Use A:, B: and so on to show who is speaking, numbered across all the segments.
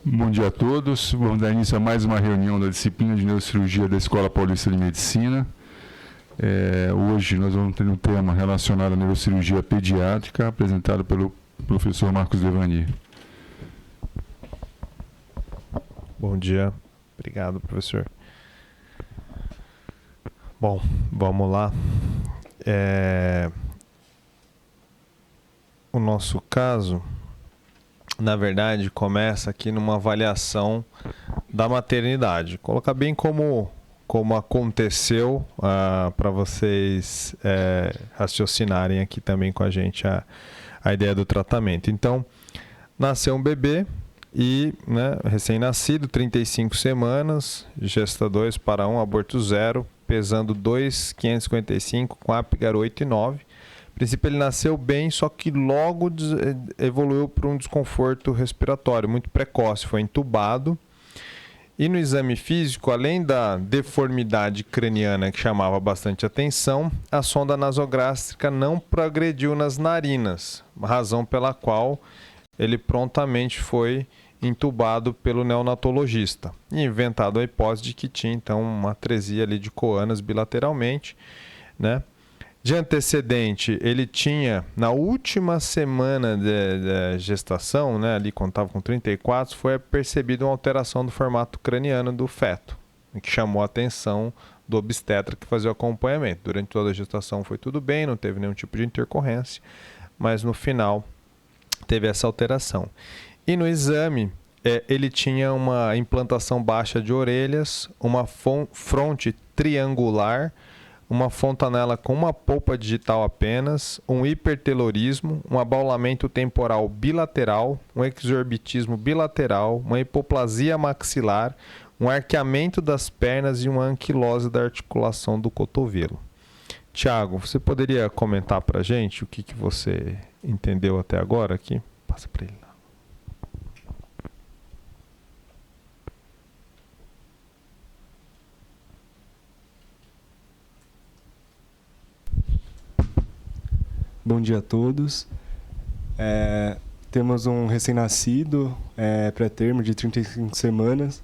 A: Bom dia a todos. Vamos dar início a mais uma reunião da disciplina de Neurocirurgia da Escola Paulista de Medicina. Hoje nós vamos ter um tema relacionado à neurocirurgia pediátrica, apresentado pelo professor Marcos Devani.
B: Bom dia. Obrigado, professor. Bom, vamos lá. O nosso caso, na verdade, começa aqui numa avaliação da maternidade. Colocar bem como aconteceu para vocês raciocinarem aqui também com a gente a ideia do tratamento. Então, nasceu um bebê e recém-nascido, 35 semanas, gesta 2 para 1, aborto 0, pesando 2,555 com Apgar 8,9. A princípio ele nasceu bem, só que logo evoluiu para um desconforto respiratório muito precoce, foi entubado. E no exame físico, além da deformidade craniana que chamava bastante atenção, a sonda nasogástrica não progrediu nas narinas, razão pela qual ele prontamente foi entubado pelo neonatologista e inventado a hipótese de que tinha então uma atresia ali de coanas bilateralmente, né? De antecedente, ele tinha, na última semana de gestação, né, ali quando estava com 34, foi percebida uma alteração do formato craniano do feto, que chamou a atenção do obstetra que fazia o acompanhamento. Durante toda a gestação foi tudo bem, não teve nenhum tipo de intercorrência, mas no final teve essa alteração. E no exame, ele tinha uma implantação baixa de orelhas, uma fronte triangular, uma fontanela com uma polpa digital apenas, um hipertelorismo, um abaulamento temporal bilateral, um exorbitismo bilateral, uma hipoplasia maxilar, um arqueamento das pernas e uma anquilose da articulação do cotovelo. Tiago, você poderia comentar para a gente o que você entendeu até agora aqui? Passa para ele lá.
C: Bom dia a todos. Temos um recém-nascido, pré-termo, de 35 semanas,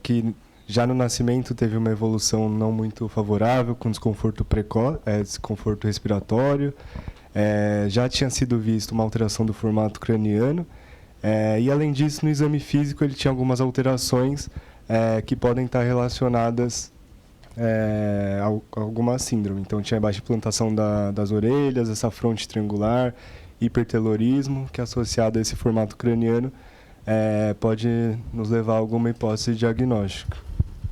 C: que já no nascimento teve uma evolução não muito favorável, com desconforto desconforto respiratório. Já tinha sido visto uma alteração do formato craniano. E, além disso, no exame físico, ele tinha algumas alterações que podem estar relacionadas alguma síndrome. Então tinha baixa implantação das orelhas, essa fronte triangular, hipertelorismo, que associado a esse formato craniano pode nos levar a alguma hipótese diagnóstica.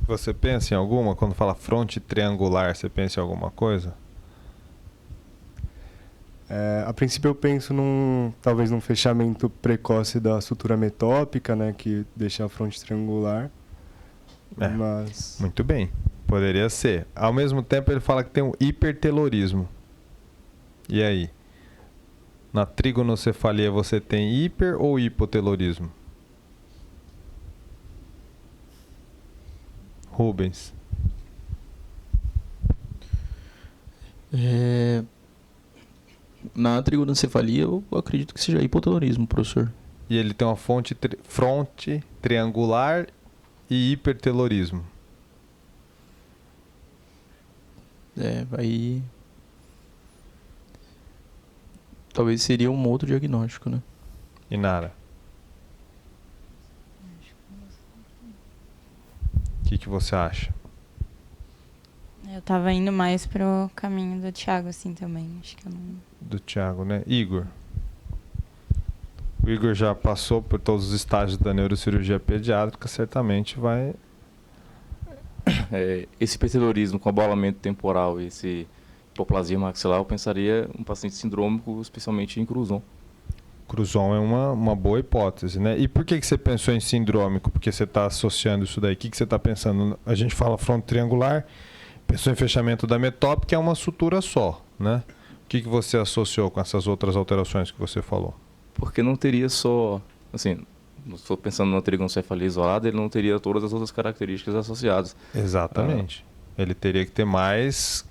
B: Você pensa em alguma? Quando fala fronte triangular, você pensa em alguma coisa?
C: A princípio eu penso talvez num fechamento precoce da sutura metópica, né, que deixa a fronte triangular. Mas...
B: Muito bem. Poderia ser. Ao mesmo tempo, ele fala que tem um hipertelorismo. E aí? Na trigonocefalia você tem hiper ou hipotelorismo? Rubens.
D: Na trigonocefalia, eu acredito que seja hipotelorismo, professor.
B: E ele tem uma fronte triangular e hipertelorismo.
D: Aí talvez seria um outro diagnóstico, né?
B: Inara. O que você acha?
E: Eu tava indo mais pro caminho do Thiago, assim, também. Acho que eu não...
B: Do Thiago, né? Igor. O Igor já passou por todos os estágios da neurocirurgia pediátrica, certamente vai...
D: Esse hipertelorismo com abaulamento temporal e esse hipoplasia maxilar, eu pensaria um paciente sindrômico, especialmente em Cruzon.
B: Cruzon é uma boa hipótese, né? E por que você pensou em sindrômico? Porque você está associando isso daí. O que você está pensando? A gente fala fronte triangular, pensou em fechamento da metópica, que é uma sutura só, né? O que você associou com essas outras alterações que você falou?
D: Porque não teria só, assim, estou pensando na trigonocefalia isolada, ele não teria todas as outras características associadas.
B: Exatamente. Ele teria que ter mais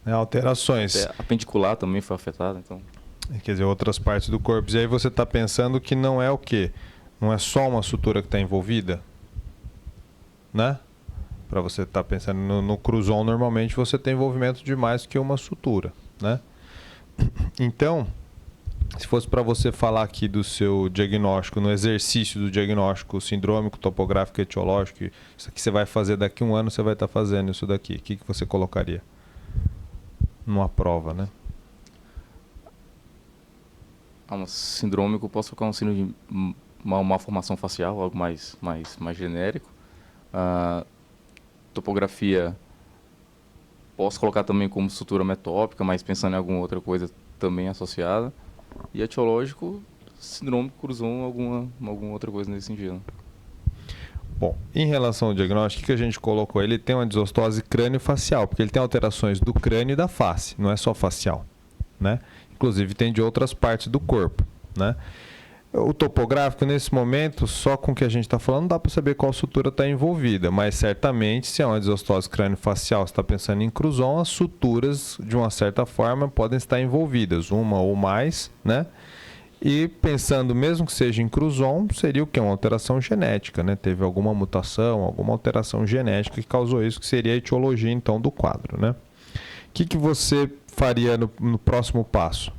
B: alterações.
D: A pendicular também foi afetada, então.
B: Quer dizer, outras partes do corpo. E aí você está pensando que não é o quê? Não é só uma sutura que está envolvida, né? Para você estar pensando no cruzon, normalmente você tem envolvimento de mais que uma sutura, né? Então, se fosse para você falar aqui do seu diagnóstico, no exercício do diagnóstico sindrômico, topográfico, etiológico, isso aqui você vai fazer daqui a um ano, você vai estar fazendo isso daqui. O que você colocaria numa prova, né?
D: Um sindrômico, posso colocar um síndrome de uma malformação facial, algo mais genérico. Topografia, posso colocar também como sutura metópica, mas pensando em alguma outra coisa também associada. E etiológico, síndrome cruzon, alguma outra coisa nesse sentido.
B: Bom, em relação ao diagnóstico, o que a gente colocou? Ele tem uma desostose crânio-facial, porque ele tem alterações do crânio e da face, não é só facial, né? Inclusive tem de outras partes do corpo, né? O topográfico, nesse momento, só com o que a gente está falando, não dá para saber qual sutura está envolvida, mas certamente, se é uma desostose crânio-facial, você está pensando em cruzon, as suturas, de uma certa forma, podem estar envolvidas, uma ou mais, né? E pensando, mesmo que seja em cruzon, seria o quê? Uma alteração genética, né? Teve alguma mutação, alguma alteração genética que causou isso, que seria a etiologia, então, do quadro, né? O que você faria no próximo passo?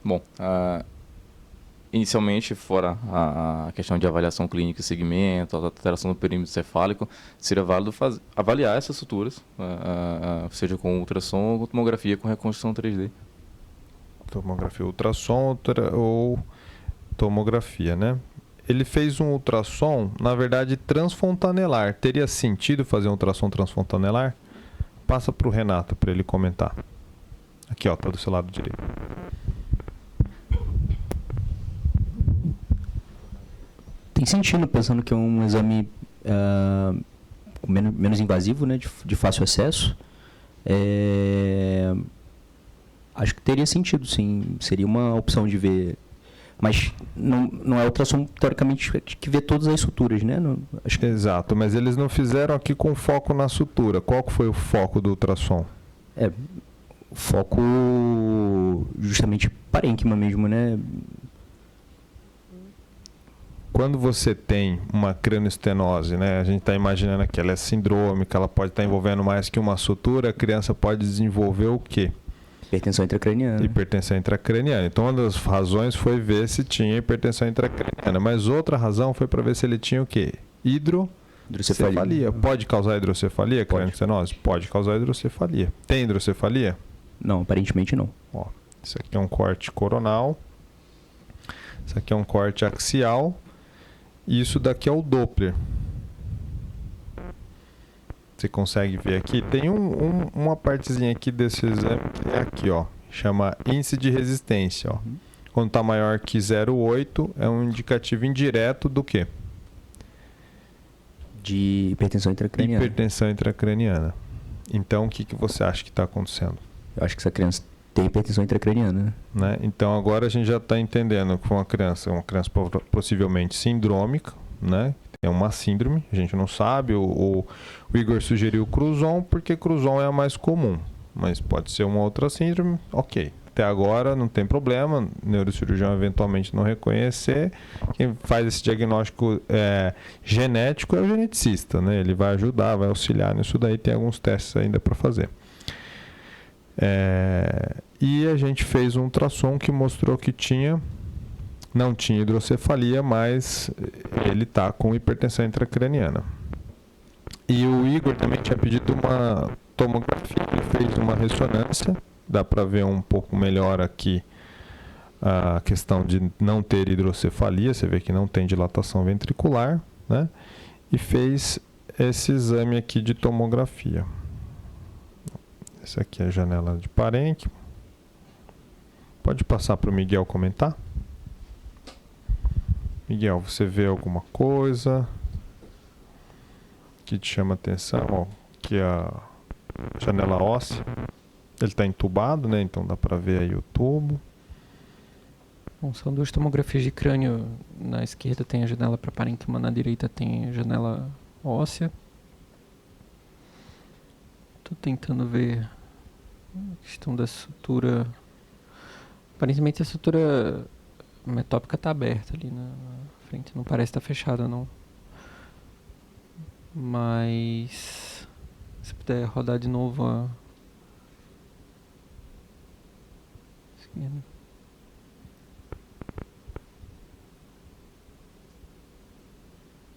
D: Bom, inicialmente, fora a questão de avaliação clínica e segmento, a alteração do perímetro cefálico, seria válido avaliar essas suturas, seja com ultrassom ou com tomografia com reconstrução 3D.
B: Tomografia, ultrassom ou tomografia, né? Ele fez um ultrassom, na verdade, transfontanelar. Teria sentido fazer um ultrassom transfontanelar? Passa para o Renato para ele comentar. Aqui, ó, tá do seu lado direito.
F: Tem sentido, pensando que é um exame menos invasivo, né, de fácil acesso. Acho que teria sentido, sim. Seria uma opção de ver. Mas não é ultrassom, teoricamente, que vê todas as suturas, né? Acho que...
B: Exato, mas eles não fizeram aqui com foco na sutura. Qual que foi o foco do ultrassom?
F: O foco justamente parênquima mesmo, né?
B: Quando você tem uma crânioestenose, né, a gente está imaginando que ela é sindrômica, ela pode estar envolvendo mais que uma sutura, a criança pode desenvolver o quê?
F: Hipertensão intracraniana.
B: Hipertensão intracraniana. Então, uma das razões foi ver se tinha hipertensão intracraniana, mas outra razão foi para ver se ele tinha o quê? Hidrocefalia. Pode causar hidrocefalia, crânioestenose? Pode causar hidrocefalia. Tem hidrocefalia?
F: Não, aparentemente não.
B: Ó, isso aqui é um corte coronal, isso aqui é um corte axial, e isso daqui é o Doppler. Você consegue ver aqui? Tem uma partezinha aqui desse exame que é aqui, ó. Chama índice de resistência, ó. Quando está maior que 0,8 é um indicativo indireto do quê?
F: De hipertensão intracraniana.
B: Hipertensão intracraniana. Então, o que você acha que está acontecendo?
F: Eu acho que essa criança tem hipertensão intracraniana,
B: né? Então, agora a gente já está entendendo que uma criança possivelmente sindrômica, né? É uma síndrome, a gente não sabe. O Igor sugeriu cruzon porque cruzon é a mais comum, mas pode ser uma outra síndrome, ok. Até agora não tem problema, o neurocirurgião eventualmente não reconhecer. Quem faz esse diagnóstico genético é o geneticista, né? Ele vai ajudar, vai auxiliar nisso daí, tem alguns testes ainda para fazer. E a gente fez um ultrassom que mostrou que não tinha hidrocefalia, mas ele está com hipertensão intracraniana. E o Igor também tinha pedido uma tomografia, ele fez uma ressonância, dá para ver um pouco melhor aqui a questão de não ter hidrocefalia, você vê que não tem dilatação ventricular, né? E fez esse exame aqui de tomografia. Essa aqui é a janela de parênquima. Pode passar para o Miguel comentar? Miguel, você vê alguma coisa que te chama atenção? Ó, aqui a janela óssea. Ele está entubado, né? Então dá para ver aí o tubo.
G: Bom, são duas tomografias de crânio. Na esquerda tem a janela para parênquima, na direita tem a janela óssea. Estou tentando ver a questão da sutura. Aparentemente a sutura A metópica tá aberta ali na frente, não parece estar fechada não. Mas se puder rodar de novo a esquerda.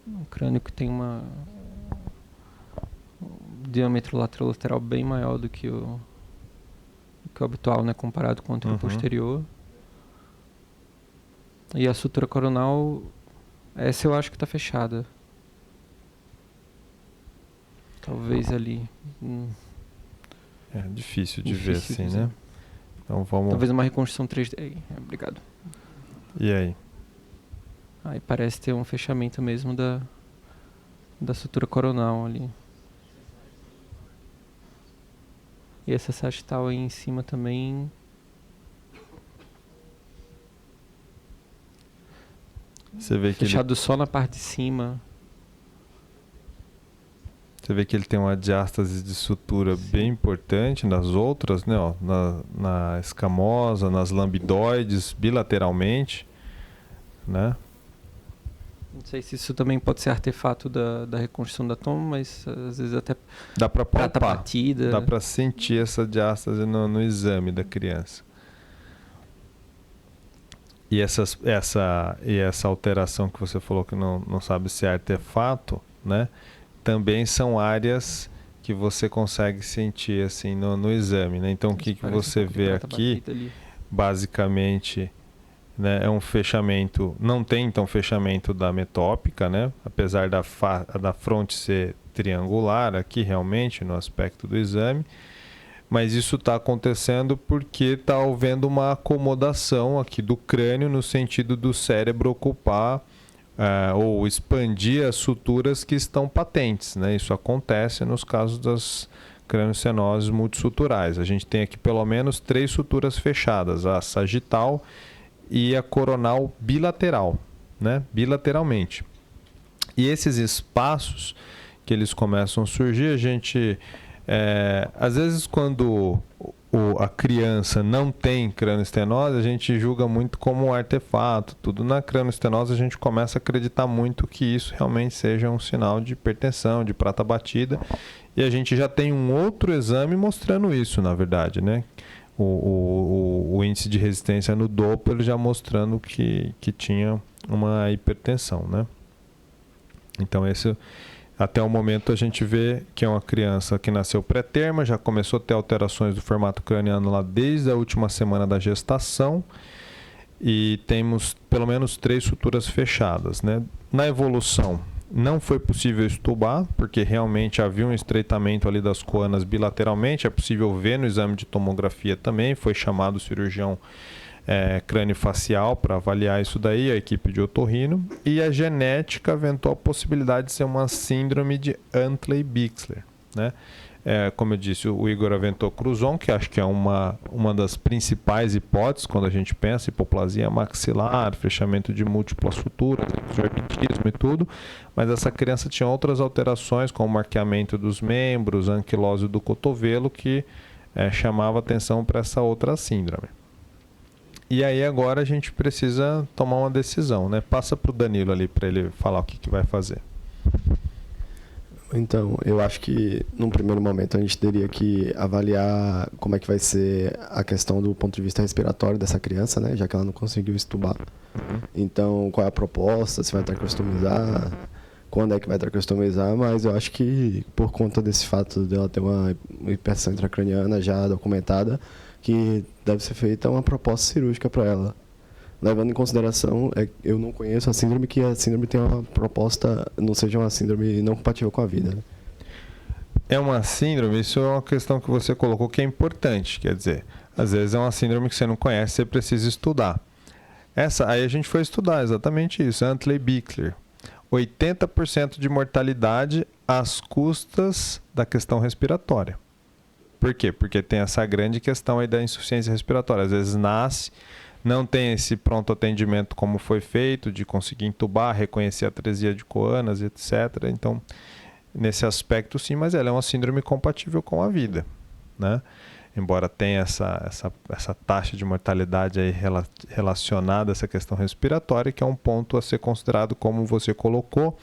G: Um crânio que tem um diâmetro lateral bem maior do que o habitual, né, comparado com o anterior posterior. E a sutura coronal, essa eu acho que está fechada. Talvez ali.
B: É difícil de ver
G: Difícil
B: assim,
G: de
B: né?
G: dizer.
B: Então vamos...
G: Talvez uma reconstrução 3D. Obrigado.
B: E aí?
G: Aí parece ter um fechamento mesmo da sutura coronal ali. E essa sagital aí em cima também.
B: Você vê que
G: Fechado só na parte de cima.
B: Você vê que ele tem uma diástase de sutura bem importante nas outras, né? Ó, na escamosa, nas lambidoides, bilateralmente, né?
G: Não sei se isso também pode ser artefato da reconstrução da toma, mas às vezes até
B: Dá para
G: prata
B: palpar,
G: batida.
B: dá para sentir essa diástase no exame da criança. E essa alteração que você falou que não sabe se é artefato, né? Também são áreas que você consegue sentir assim no exame, né? Então o que você vê aqui, basicamente, né, é um fechamento, não tem então fechamento da metópica, né? Apesar da fronte ser triangular aqui realmente no aspecto do exame, mas isso está acontecendo porque está havendo uma acomodação aqui do crânio no sentido do cérebro ocupar ou expandir as suturas que estão patentes, né? Isso acontece nos casos das craniocenoses multissuturais. A gente tem aqui pelo menos 3 suturas fechadas, a sagital e a coronal bilateral, né? Bilateralmente. E esses espaços que eles começam a surgir, a gente... às vezes quando a criança não tem cranioestenose, a gente julga muito como um artefato, tudo. Na cranioestenose a gente começa a acreditar muito que isso realmente seja um sinal de hipertensão, de prata batida, e a gente já tem um outro exame mostrando isso, na verdade, né? O índice de resistência no Doppler já mostrando que tinha uma hipertensão, né? Então até o momento a gente vê que é uma criança que nasceu pré-terma, já começou a ter alterações do formato craniano lá desde a última semana da gestação e temos pelo menos 3 suturas fechadas, né? Na evolução não foi possível estubar, porque realmente havia um estreitamento ali das coanas bilateralmente, é possível ver no exame de tomografia também, foi chamado o cirurgião crâniofacial para avaliar isso daí, a equipe de otorrino, e a genética aventou a possibilidade de ser uma síndrome de Huntley-Bixler, né? Como eu disse, o Igor aventou Cruzon, que acho que é uma das principais hipóteses quando a gente pensa em hipoplasia maxilar, fechamento de múltiplas suturas, exorbitismo e tudo, mas essa criança tinha outras alterações, como marqueamento dos membros, anquilose do cotovelo, que chamava atenção para essa outra síndrome. E aí agora a gente precisa tomar uma decisão, né? Passa para o Danilo ali para ele falar o que vai fazer.
H: Então, eu acho que num primeiro momento a gente teria que avaliar como é que vai ser a questão do ponto de vista respiratório dessa criança, né? Já que ela não conseguiu estubar. Então, qual é a proposta? Se vai tracostomizar? Quando é que vai tracostomizar? Mas eu acho que por conta desse fato dela ter uma hipertensão intracraniana já documentada, que deve ser feita uma proposta cirúrgica para ela. Levando em consideração, eu não conheço a síndrome, que a síndrome tem uma proposta, não seja uma síndrome não compatível com a vida, né?
B: É uma síndrome, isso é uma questão que você colocou que é importante, quer dizer, às vezes é uma síndrome que você não conhece, você precisa estudar. Aí a gente foi estudar exatamente isso, Huntley-Bixler. 80% de mortalidade às custas da questão respiratória. Por quê? Porque tem essa grande questão aí da insuficiência respiratória. Às vezes nasce, não tem esse pronto atendimento como foi feito, de conseguir entubar, reconhecer a atresia de coanas, etc. Então, nesse aspecto sim, mas ela é uma síndrome compatível com a vida, né? embora tenha essa taxa de mortalidade aí relacionada a essa questão respiratória, que é um ponto a ser considerado, como você colocou.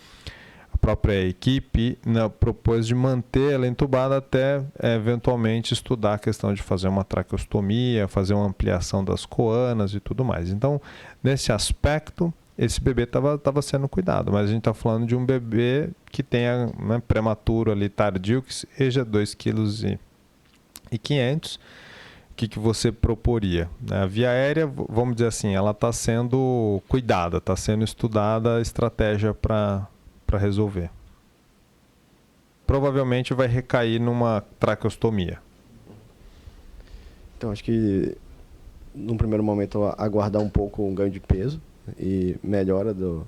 B: A própria equipe propôs de manter ela entubada até eventualmente estudar a questão de fazer uma traqueostomia, fazer uma ampliação das coanas e tudo mais. Então, nesse aspecto, esse bebê estava sendo cuidado, mas a gente está falando de um bebê que tenha, né, prematuro ali, tardio, que seja 2,5 kg. O que você proporia? A via aérea, vamos dizer assim, ela está sendo cuidada, está sendo estudada a estratégia para resolver. Provavelmente vai recair numa traqueostomia.
H: Então, acho que, num primeiro momento, aguardar um pouco um ganho de peso e melhora do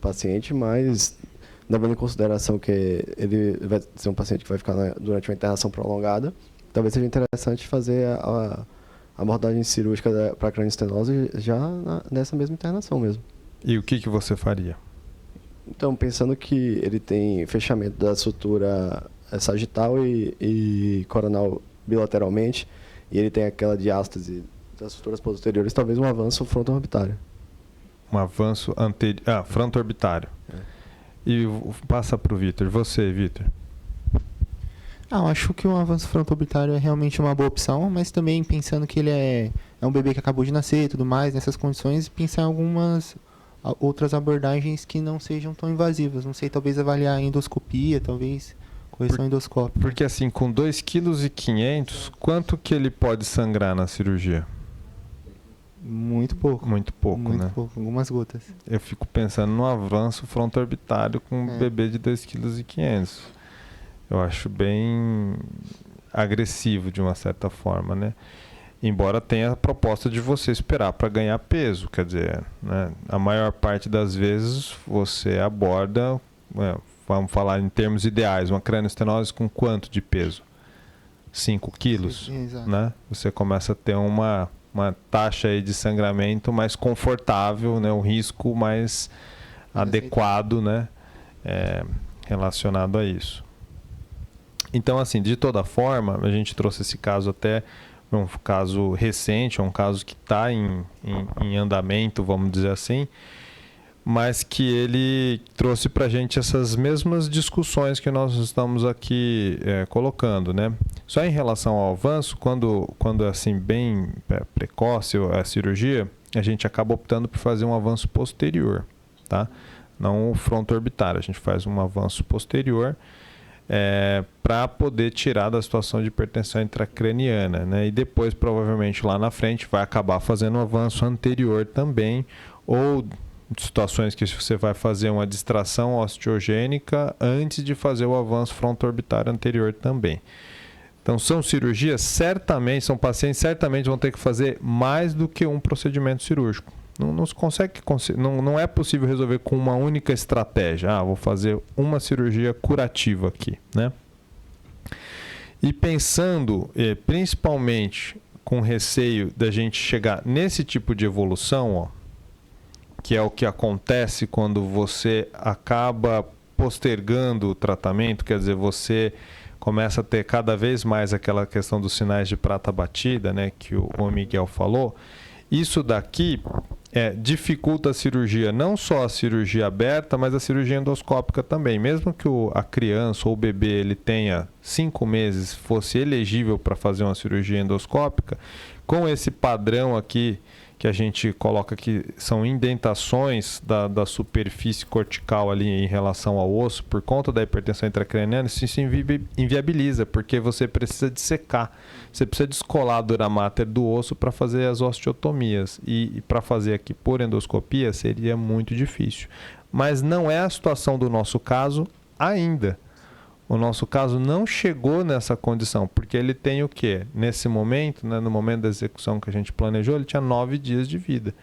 H: paciente, mas levando em consideração que ele vai ser um paciente que vai ficar durante uma internação prolongada, talvez seja interessante fazer a abordagem cirúrgica para a cranioestenose já nessa mesma internação mesmo.
B: E o que você faria?
H: Então, pensando que ele tem fechamento da sutura sagital e coronal bilateralmente, e ele tem aquela diástase das suturas posteriores, talvez um avanço fronto-orbitário.
B: Um avanço fronto-orbitário. E passa para o Vitor. Você, Vitor?
I: Eu acho que um avanço fronto-orbitário é realmente uma boa opção, mas também pensando que ele é um bebê que acabou de nascer e tudo mais, nessas condições, pensar em algumas outras abordagens que não sejam tão invasivas. Não sei, talvez avaliar a endoscopia, talvez correção endoscópica.
B: Porque assim, com 2,5 kg, quanto que ele pode sangrar na cirurgia?
I: Muito pouco.
B: Muito pouco,
I: Muito
B: né?
I: pouco, algumas gotas.
B: Eu fico pensando no avanço fronto-orbitário com um bebê de 2,5 kg. Eu acho bem agressivo de uma certa forma, né? Embora tenha a proposta de você esperar para ganhar peso, quer dizer, né? A maior parte das vezes você aborda, vamos falar em termos ideais, uma cranioestenose com quanto de peso? 5 quilos, né? Você começa a ter uma taxa aí de sangramento mais confortável, né? Um risco mais adequado, né? Relacionado a isso. Então, assim, de toda forma, a gente trouxe esse caso até um caso recente, é um caso que está em andamento, vamos dizer assim, mas que ele trouxe para a gente essas mesmas discussões que nós estamos aqui colocando, né? Só em relação ao avanço, quando é assim bem precoce a cirurgia, a gente acaba optando por fazer um avanço posterior, tá? Não o fronto-orbitário, a gente faz um avanço posterior para poder tirar da situação de hipertensão intracraniana, né? E depois, provavelmente, lá na frente, vai acabar fazendo um avanço anterior também, ou situações que você vai fazer uma distração osteogênica antes de fazer o avanço fronto-orbitário anterior também. Então, são cirurgias, certamente, são pacientes certamente vão ter que fazer mais do que um procedimento cirúrgico. Não se consegue, não é possível resolver com uma única estratégia. Vou fazer uma cirurgia curativa aqui, né? E pensando, principalmente com receio da gente chegar nesse tipo de evolução, que é o que acontece quando você acaba postergando o tratamento, quer dizer, você começa a ter cada vez mais aquela questão dos sinais de prata batida, né, que o Miguel falou. Isso daqui dificulta a cirurgia, não só a cirurgia aberta, mas a cirurgia endoscópica também. Mesmo que a criança ou o bebê ele tenha 5 meses, fosse elegível para fazer uma cirurgia endoscópica, com esse padrão aqui que a gente coloca que são indentações da superfície cortical ali em relação ao osso, por conta da hipertensão intracraniana, isso inviabiliza, porque você precisa dissecar, você precisa descolar a dura mater do osso para fazer as osteotomias, e para fazer aqui por endoscopia seria muito difícil. Mas não é a situação do nosso caso ainda. O nosso caso não chegou nessa condição, porque ele tem o quê? Nesse momento, né, no momento da execução que a gente planejou, ele tinha 9 dias de vida.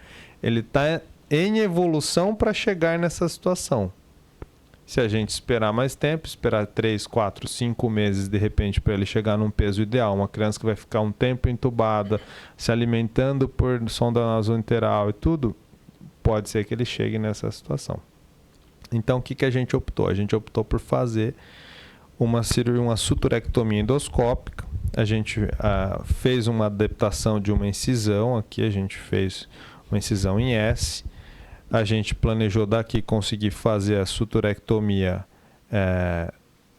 B: Ele está em evolução para chegar nessa situação. Se a gente esperar mais tempo, esperar 3, 4, 5 meses, de repente, para ele chegar num peso ideal, uma criança que vai ficar um tempo entubada, se alimentando por sonda nasoenteral e tudo, pode ser que ele chegue nessa situação. Então, o que a gente optou? A gente optou por fazer uma suturectomia endoscópica, a gente fez uma adaptação de uma incisão. Aqui a gente fez uma incisão em S. A gente planejou daqui conseguir fazer a suturectomia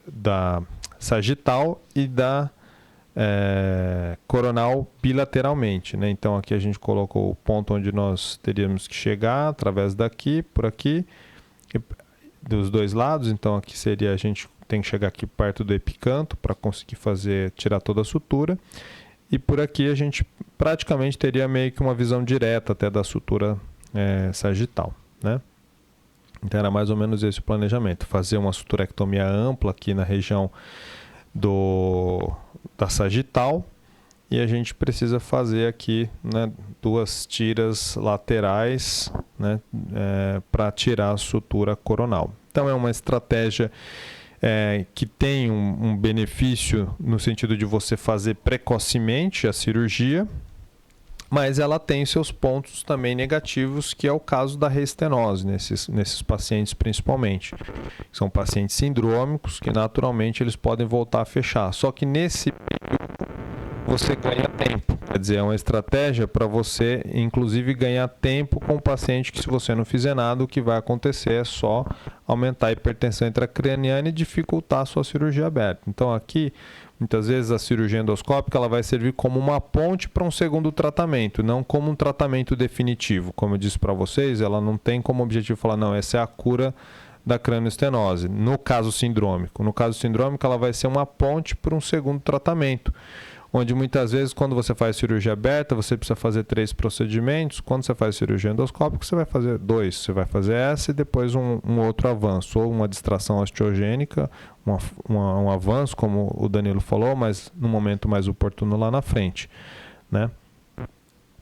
B: da sagital e da coronal bilateralmente, né? Então aqui a gente colocou o ponto onde nós teríamos que chegar, através daqui, por aqui, dos dois lados. Então aqui seria, a gente tem que chegar aqui perto do epicanto para conseguir tirar toda a sutura. E por aqui a gente praticamente teria meio que uma visão direta até da sutura sagital, né? Então era mais ou menos esse o planejamento, fazer uma suturectomia ampla aqui na região da sagital, e a gente precisa fazer aqui, né, 2 tiras laterais, né, para tirar a sutura coronal. Então é uma estratégia que tem um benefício no sentido de você fazer precocemente a cirurgia, mas ela tem seus pontos também negativos, que é o caso da reestenose, nesses pacientes principalmente. São pacientes sindrômicos que naturalmente eles podem voltar a fechar. Só que nesse período você ganha tempo. Quer dizer, é uma estratégia para você, inclusive, ganhar tempo com o paciente, que se você não fizer nada, o que vai acontecer é só aumentar a hipertensão intracraniana e dificultar a sua cirurgia aberta. Então aqui, muitas vezes a cirurgia endoscópica ela vai servir como uma ponte para um segundo tratamento, não como um tratamento definitivo. Como eu disse para vocês, ela não tem como objetivo falar, não, essa é a cura da cranioestenose, no caso sindrômico. No caso sindrômico, ela vai ser uma ponte para um segundo tratamento, onde muitas vezes, quando você faz cirurgia aberta, você precisa fazer 3 procedimentos. Quando você faz cirurgia endoscópica, você vai fazer 2. Você vai fazer essa e depois um outro avanço, ou uma distração osteogênica, um avanço, como o Danilo falou, mas no momento mais oportuno lá na frente, né?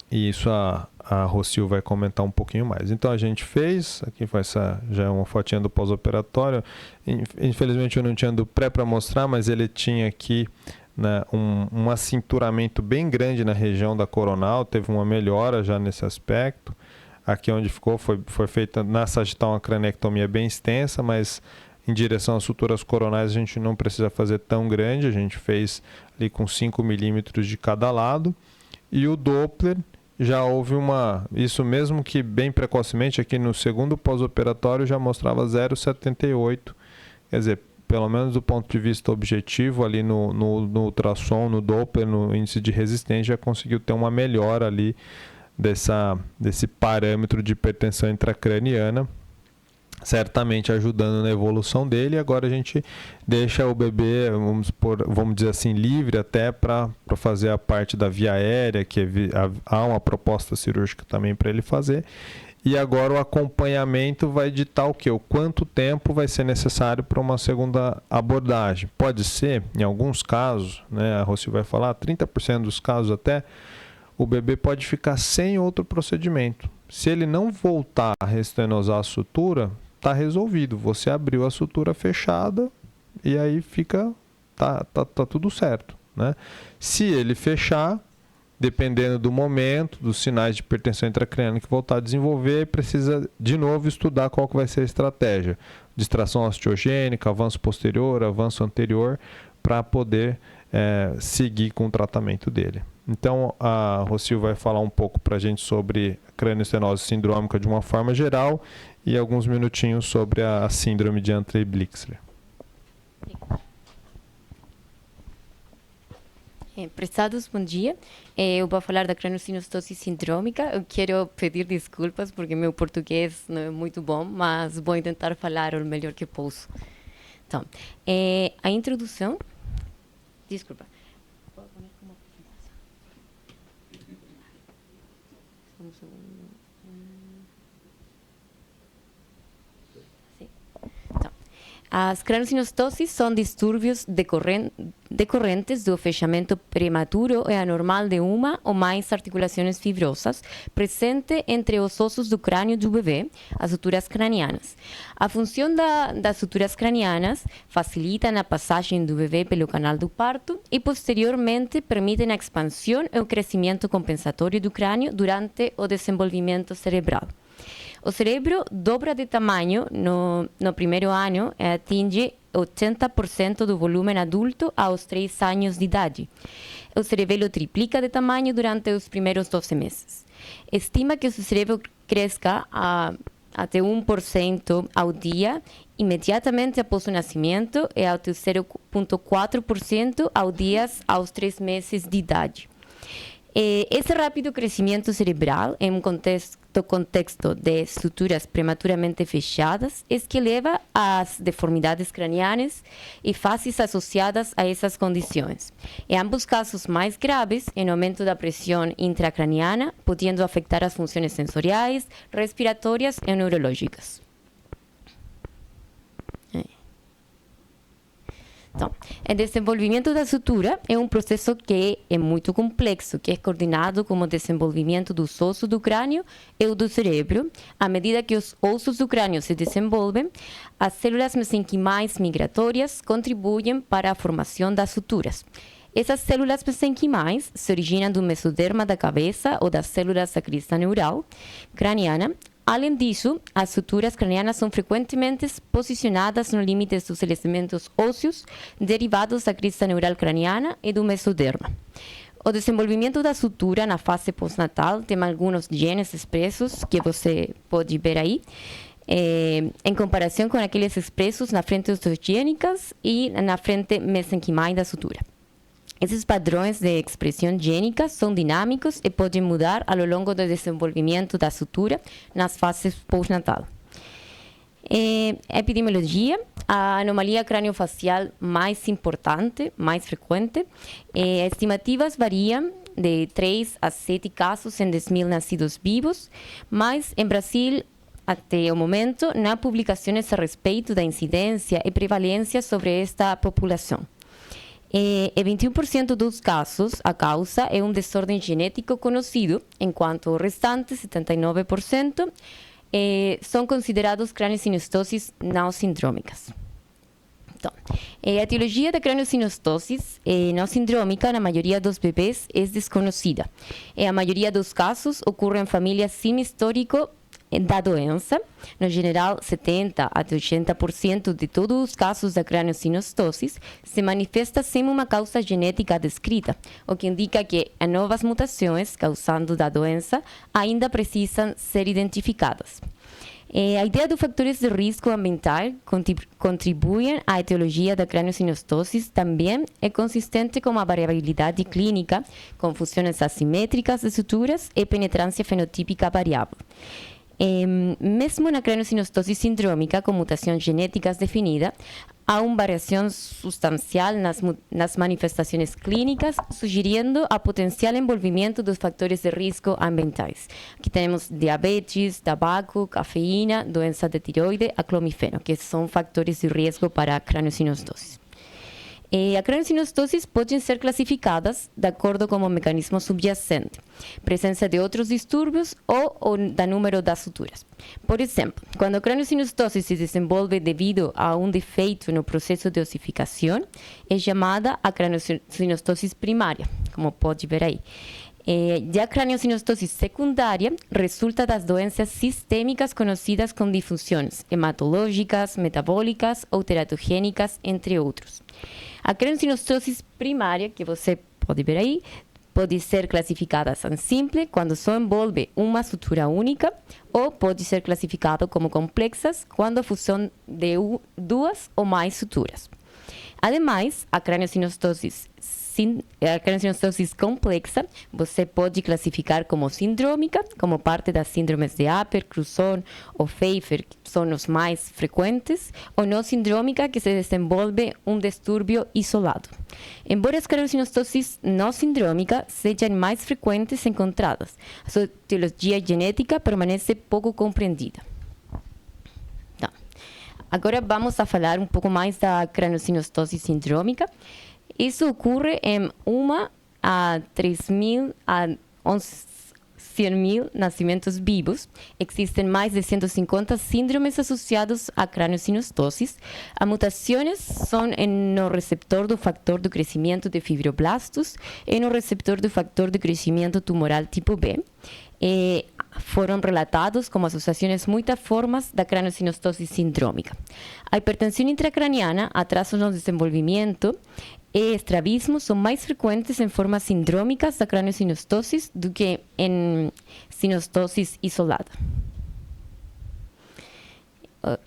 B: E isso a Rocio vai comentar um pouquinho mais. Então a gente fez, aqui foi já é uma fotinha do pós-operatório. Infelizmente eu não tinha do pré para mostrar, mas ele tinha aqui, né, um acinturamento bem grande na região da coronal, teve uma melhora já nesse aspecto. Aqui onde ficou, foi feita na sagital uma cranectomia bem extensa, mas em direção às suturas coronais a gente não precisa fazer tão grande, a gente fez ali com 5 milímetros de cada lado. E o Doppler, já houve isso mesmo que bem precocemente, aqui no segundo pós-operatório já mostrava 0,78, quer dizer, pelo menos do ponto de vista objetivo, ali no ultrassom, no Doppler, no índice de resistência, já conseguiu ter uma melhora ali desse parâmetro de hipertensão intracraniana, certamente ajudando na evolução dele. E agora a gente deixa o bebê, vamos dizer assim, livre até para fazer a parte da via aérea, que há uma proposta cirúrgica também para ele fazer. E agora o acompanhamento vai ditar o quê? O quanto tempo vai ser necessário para uma segunda abordagem. Pode ser, em alguns casos, né, a Rocio vai falar, 30% dos casos até, o bebê pode ficar sem outro procedimento. Se ele não voltar a restenosar a sutura, está resolvido. Você abriu a sutura fechada e aí tá tudo certo, né? Se ele fechar, dependendo do momento, dos sinais de hipertensão intracraniana que voltar a desenvolver, precisa de novo estudar qual que vai ser a estratégia. Distração osteogênica, avanço posterior, avanço anterior, para poder seguir com o tratamento dele. Então, a Rocio vai falar um pouco para a gente sobre cranioestenose sindrômica de uma forma geral e alguns minutinhos sobre a síndrome de Antrey-Blixer.
J: Prezados, bom dia. Eu vou falar da cranioestenose sindrômica. Eu quero pedir desculpas porque meu português não é muito bom, mas vou tentar falar o melhor que posso. Então, a introdução... Desculpa. Vou poner como apresentação. Um segundo. Sim. Então, as cranioestenoses são distúrbios decorrentes do fechamento prematuro e anormal de uma ou mais articulações fibrosas presente entre os ossos do crânio do bebê, as suturas cranianas. A função das suturas cranianas facilita a passagem do bebê pelo canal do parto e posteriormente permitem a expansão e o crescimento compensatório do crânio durante o desenvolvimento cerebral. O cérebro dobra de tamanho no primeiro ano e atinge 80% do volume adulto aos 3 anos de idade. O cerebelo triplica de tamanho durante os primeiros 12 meses. Estima que o cérebro cresça até 1% ao dia imediatamente após o nascimento e até 0,4% ao dia aos 3 meses de idade. Esse rápido crescimento cerebral em um contexto de estruturas prematuramente fechadas é que leva às deformidades cranianas e faces associadas a essas condições. Em ambos casos mais graves, em aumento da pressão intracraniana, podendo afetar as funções sensoriais, respiratórias e neurológicas. Então, o desenvolvimento da sutura é um processo que é muito complexo, que é coordenado com o desenvolvimento dos ossos do crânio e o do cérebro. À medida que os ossos do crânio se desenvolvem, as células mesenquimais migratórias contribuem para a formação das suturas. Essas células mesenquimais se originam do mesoderma da cabeça ou das células da crista neural craniana. Além disso, as suturas cranianas são frequentemente posicionadas no limite dos elementos ósseos derivados da crista neural craniana e do mesoderma. O desenvolvimento da sutura na fase pós-natal tem alguns genes expressos que você pode ver aí, em comparação com aqueles expressos na frente osteogênica e na frente mesenquimal da sutura. Esses padrões de expressão gênica são dinâmicos e podem mudar ao longo do desenvolvimento da sutura nas fases pós-natal. Epidemiologia, a anomalia craniofacial mais importante, mais frequente, estimativas variam de 3 a 7 casos em 10.000 nascidos vivos, mas em Brasil, até o momento, não há publicações a respeito da incidência e prevalência sobre esta população. Em 21% dos casos, a causa é um desordem genético conhecido, enquanto o restante, 79%, são considerados craniosinostoses não sindrômicas. Então, a etiologia da craniosinostose não sindrômica na maioria dos bebês é desconhecida. A maioria dos casos ocorre em famílias sem histórico da doença. No geral, 70% a 80% de todos os casos da craniosinostose se manifesta sem uma causa genética descrita, o que indica que novas mutações causando da doença ainda precisam ser identificadas. A ideia dos fatores de risco ambiental contribuem à etiologia da craniosinostose também é consistente com a variabilidade clínica, com fusões assimétricas de suturas e penetrância fenotípica variável. Mesmo na craniosinostose sindrômica, com mutação genéticas definida, há uma variação substancial nas manifestações clínicas, sugerindo a potencial envolvimento dos fatores de risco ambientais. Aqui temos diabetes, tabaco, cafeína, doença de tireoide, aclomifeno, que são fatores de risco para a craniosinostose. A craniosinostoses podem ser classificadas de acordo com o mecanismo subjacente, presença de outros distúrbios ou da número das suturas. Por exemplo, quando a craniosinostose se desenvolve devido a um defeito no processo de ossificação, é chamada a craniosinostose primária, como pode ver aí. Já a craniosinostose secundária resulta das doenças sistêmicas conhecidas como difusões hematológicas, metabólicas ou teratogênicas, entre outros. A craniosinostose primária, que você pode ver aí, pode ser classificada em simples, quando só envolve uma sutura única, ou pode ser classificado como complexas, quando a fusão de 2 ou mais suturas. Ademais, a craniosinostose complexa você pode classificar como sindrômica, como parte das síndromes de Apert, Cruzon ou Pfeiffer, que são os mais frequentes, ou não sindrômica, que se desenvolve um distúrbio isolado. Embora as craniosinostoses não sindrômicas sejam mais frequentes encontradas, a sua etiologia genética permanece pouco compreendida. Então, agora vamos a falar um pouco mais da craniosinostose sindrômica. Isso ocorre em 1 a 3.000 a 100.000 nascimentos vivos. Existem mais de 150 síndromes associados a craniosinostoses. As mutações são no receptor do fator do crescimento de fibroblastos e no receptor do fator de crescimento tumoral tipo B. foram relatados como associações multiformes da craniosinostose sindrômica. A hipertensão intracraniana, atrasos no desenvolvimento e estrabismo são mais frequentes em formas sindrômicas da craniosinostose do que em sinostose isolada.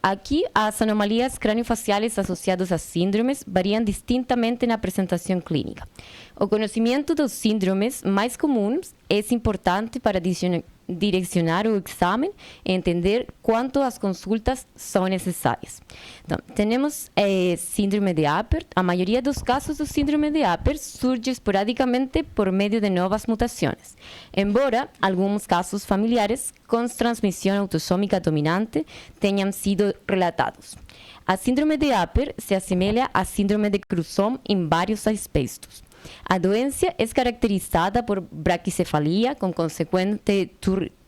J: Aqui, as anomalias craniofaciais associadas a síndromes variam distintamente na apresentação clínica. O conhecimento dos síndromes mais comuns é importante para direcionar o exame e entender quanto as consultas são necessárias. Então, temos síndrome de Apert. A maioria dos casos do síndrome de Apert surge esporadicamente por meio de novas mutações, embora alguns casos familiares com transmissão autossômica dominante tenham sido relatados. A síndrome de Apert se assemelha à síndrome de Cruzon em vários aspectos. A doença é caracterizada por braquicefalia, com consequente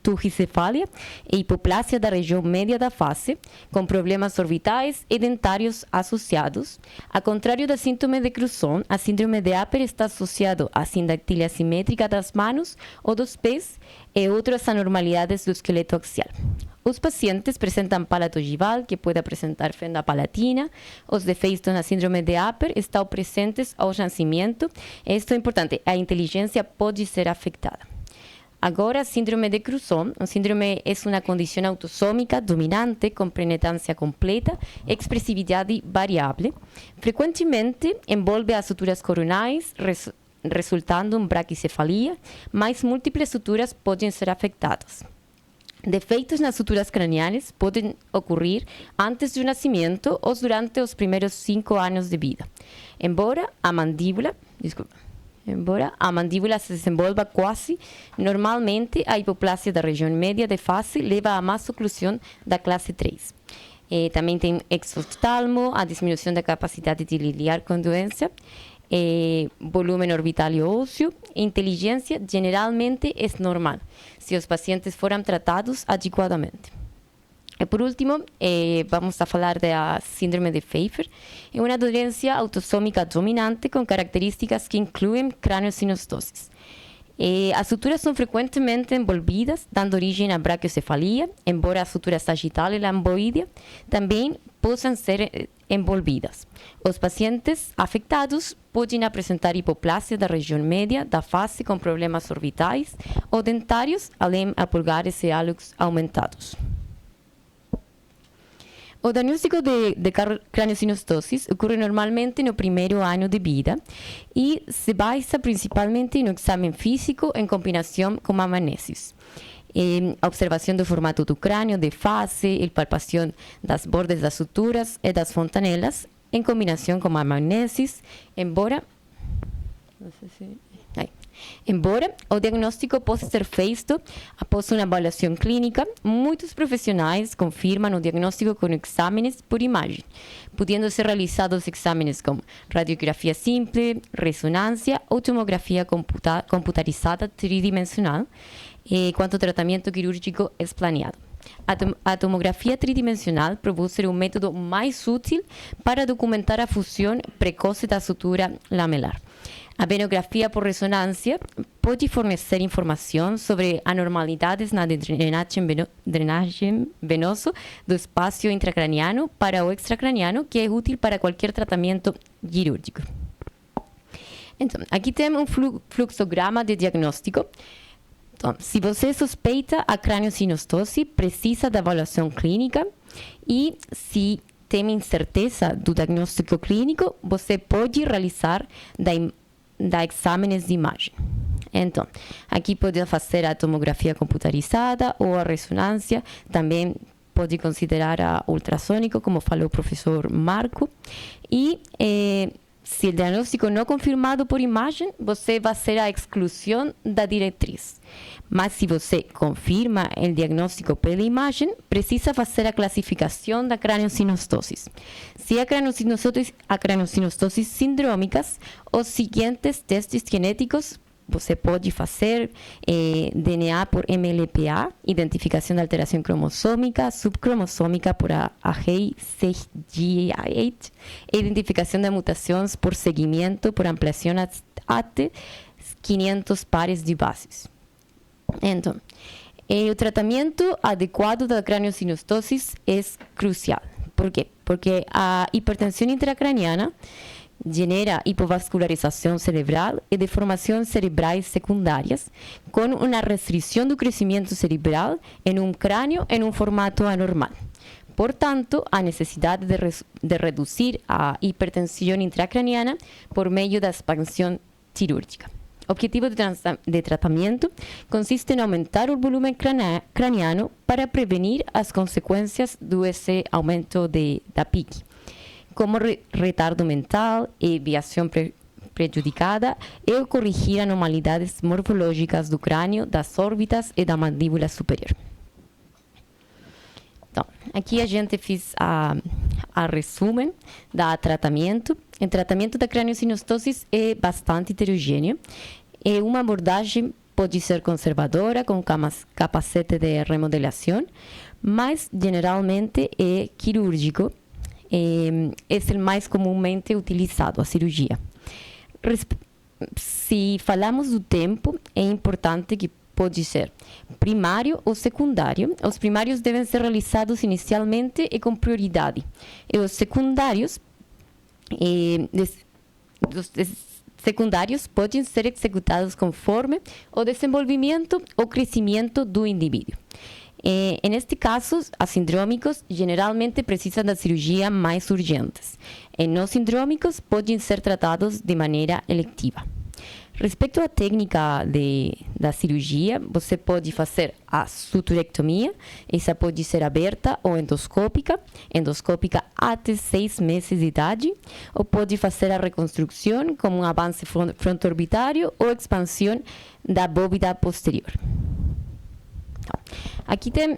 J: turgicefalia e hipoplasia da região média da face, com problemas orbitais e dentários associados. Ao contrário da síndrome de Cruzon, a síndrome de Apert está associada à sindactilia assimétrica das mãos ou dos pés e outras anormalidades do esqueleto axial. Os pacientes apresentam palato ogival, que pode apresentar fenda palatina. Os defeitos na síndrome de Apert estão presentes ao nascimento. Isto é importante, a inteligência pode ser afetada. Agora, a síndrome de Cruzon. A síndrome é uma condição autossômica dominante com penetrância completa e expressividade variável. Frequentemente envolve as suturas coronais, resultando em braquicefalia, mas múltiplas suturas podem ser afetadas. Defeitos nas suturas cranianas podem ocorrer antes do nascimento ou durante os primeiros 5 anos de vida. Embora a mandíbula se desenvolva quase normalmente, a hipoplasia da região média de face leva a má oclusão da classe 3. Também tem exoftalmo, a diminuição da capacidade de lidar com a doença, volume orbital e ósseo. Inteligência geralmente é normal, se os pacientes forem tratados adequadamente. E por último, vamos a falar da síndrome de Pfeiffer. É uma doença autossômica dominante com características que incluem craniosinostoses. As suturas são frequentemente envolvidas, dando origem à braquiocefalia, embora a sutura sagital e lamboidea também possam ser envolvidas. Os pacientes afetados podem apresentar hipoplasia da região média da face com problemas orbitais ou dentários, além de pulgares e hálux aumentados. O diagnóstico de craniosinostose ocorre normalmente no primeiro ano de vida e se basa principalmente no exame físico em combinação com amnésis. A observação do formato do crânio, de face, a palpação das bordas das suturas e das fontanelas, em combinação com a amnésis, embora o diagnóstico possa ser feito após uma avaliação clínica, muitos profissionais confirmam o diagnóstico com exames por imagem, podendo ser realizados exames como radiografia simples, ressonância ou tomografia computarizada tridimensional, enquanto o tratamento quirúrgico é planeado. A tomografia tridimensional provou ser um método mais útil para documentar a fusão precoce da sutura lamelar. A venografia por ressonância pode fornecer informação sobre anormalidades na drenagem venoso do espaço intracraniano para o extracraniano, que é útil para qualquer tratamento quirúrgico. Então, aqui temos um fluxograma de diagnóstico. Então, se você suspeita a craniosinostose, precisa da avaliação clínica, e se tem incerteza do diagnóstico clínico, você pode realizar exames de imagem. Então, aqui pode fazer a tomografia computarizada ou a ressonância, também pode considerar a ultrassônico, como falou o professor Marco, e se o diagnóstico não confirmado por imagem, você vai fazer a exclusão da diretriz. Mas se você confirma o diagnóstico pela imagem, precisa fazer a classificação da craniosinostose. Se a craniosinostose sindrômicas, os seguintes testes genéticos você pode fazer: DNA por MLPA, identificação da alteração cromossômica, subcromossômica por AGCG8, identificação de mutações por seguimento por ampliação até 500 pares de bases. Então, O tratamento adequado da craniosinostose é crucial. Por quê? Porque a hipertensão intracraniana genera hipovascularização cerebral e deformações cerebrais secundárias, com uma restrição do crescimento cerebral em um crânio em um formato anormal. Portanto, a necessidade de reduzir a hipertensão intracraniana por meio da expansão cirúrgica. O objetivo de tratamento consiste em aumentar o volume craniano para prevenir as consequências desse aumento da PIC, como retardo mental e visão prejudicada, e corrigir anormalidades morfológicas do crânio, das órbitas e da mandíbula superior. Então, aqui a gente fez a resumo do tratamento. O tratamento da craniosinostose é bastante heterogêneo. Uma abordagem pode ser conservadora, com capacete de remodelação, mas geralmente é quirúrgico. É o mais comumente utilizado, a cirurgia. Se falamos do tempo, é importante que pode ser primário ou secundário. Os primários devem ser realizados inicialmente e com prioridade. E os secundários, podem ser executados conforme o desenvolvimento ou crescimento do indivíduo. Neste caso, assindrômicos geralmente precisam da cirurgia mais urgentes. Não sindrômicos podem ser tratados de maneira eletiva. Respecto à técnica da cirurgia, você pode fazer a suturectomia, essa pode ser aberta ou endoscópica até 6 meses de idade, ou pode fazer a reconstrução com um avanço frontoorbitário ou expansão da bóveda posterior. Aqui tem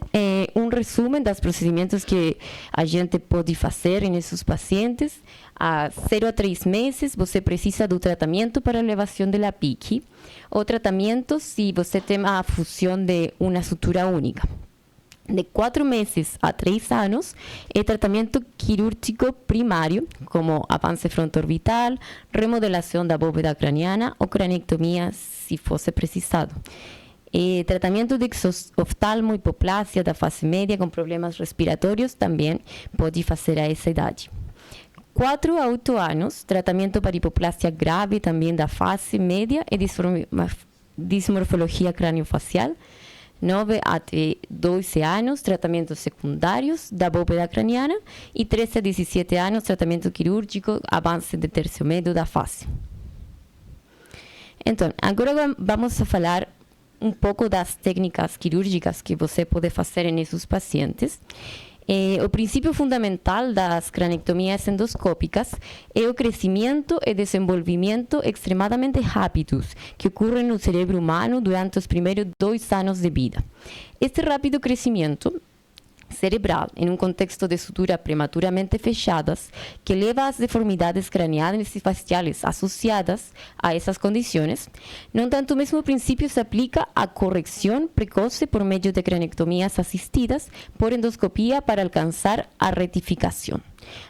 J: um resumo dos procedimentos que a gente pode fazer nesses pacientes. A 0 a 3 meses, você precisa do tratamento para elevação da PIC. O tratamento se você tem a fusão de uma sutura única. De 4 meses a 3 anos, é tratamento quirúrgico primário, como avanço frontoorbital, remodelação da bóveda craniana ou craniectomia, se fosse precisado. Tratamento de exoftalmo, hipoplasia da fase média com problemas respiratórios também pode fazer a essa idade. 4 a 8 anos, tratamento para hipoplasia grave também da fase média e dismorfologia craniofacial. 9 até 12 anos, tratamentos secundários da bóveda craniana. E 13 a 17 anos, tratamento quirúrgico, avanço de terço médio da face. Então, agora vamos a falar um pouco das técnicas quirúrgicas que você pode fazer nesses pacientes. O princípio fundamental das cranectomias endoscópicas é o crescimento e desenvolvimento extremadamente rápidos que ocorrem no cérebro humano durante os primeiros 2 anos de vida. Este rápido crescimento cerebral, em um contexto de sutura prematuramente fechadas, que leva às deformidades cranianas e faciais associadas a essas condições. No entanto, o mesmo princípio se aplica à correção precoce por meio de cranectomias assistidas por endoscopia para alcançar a retificação.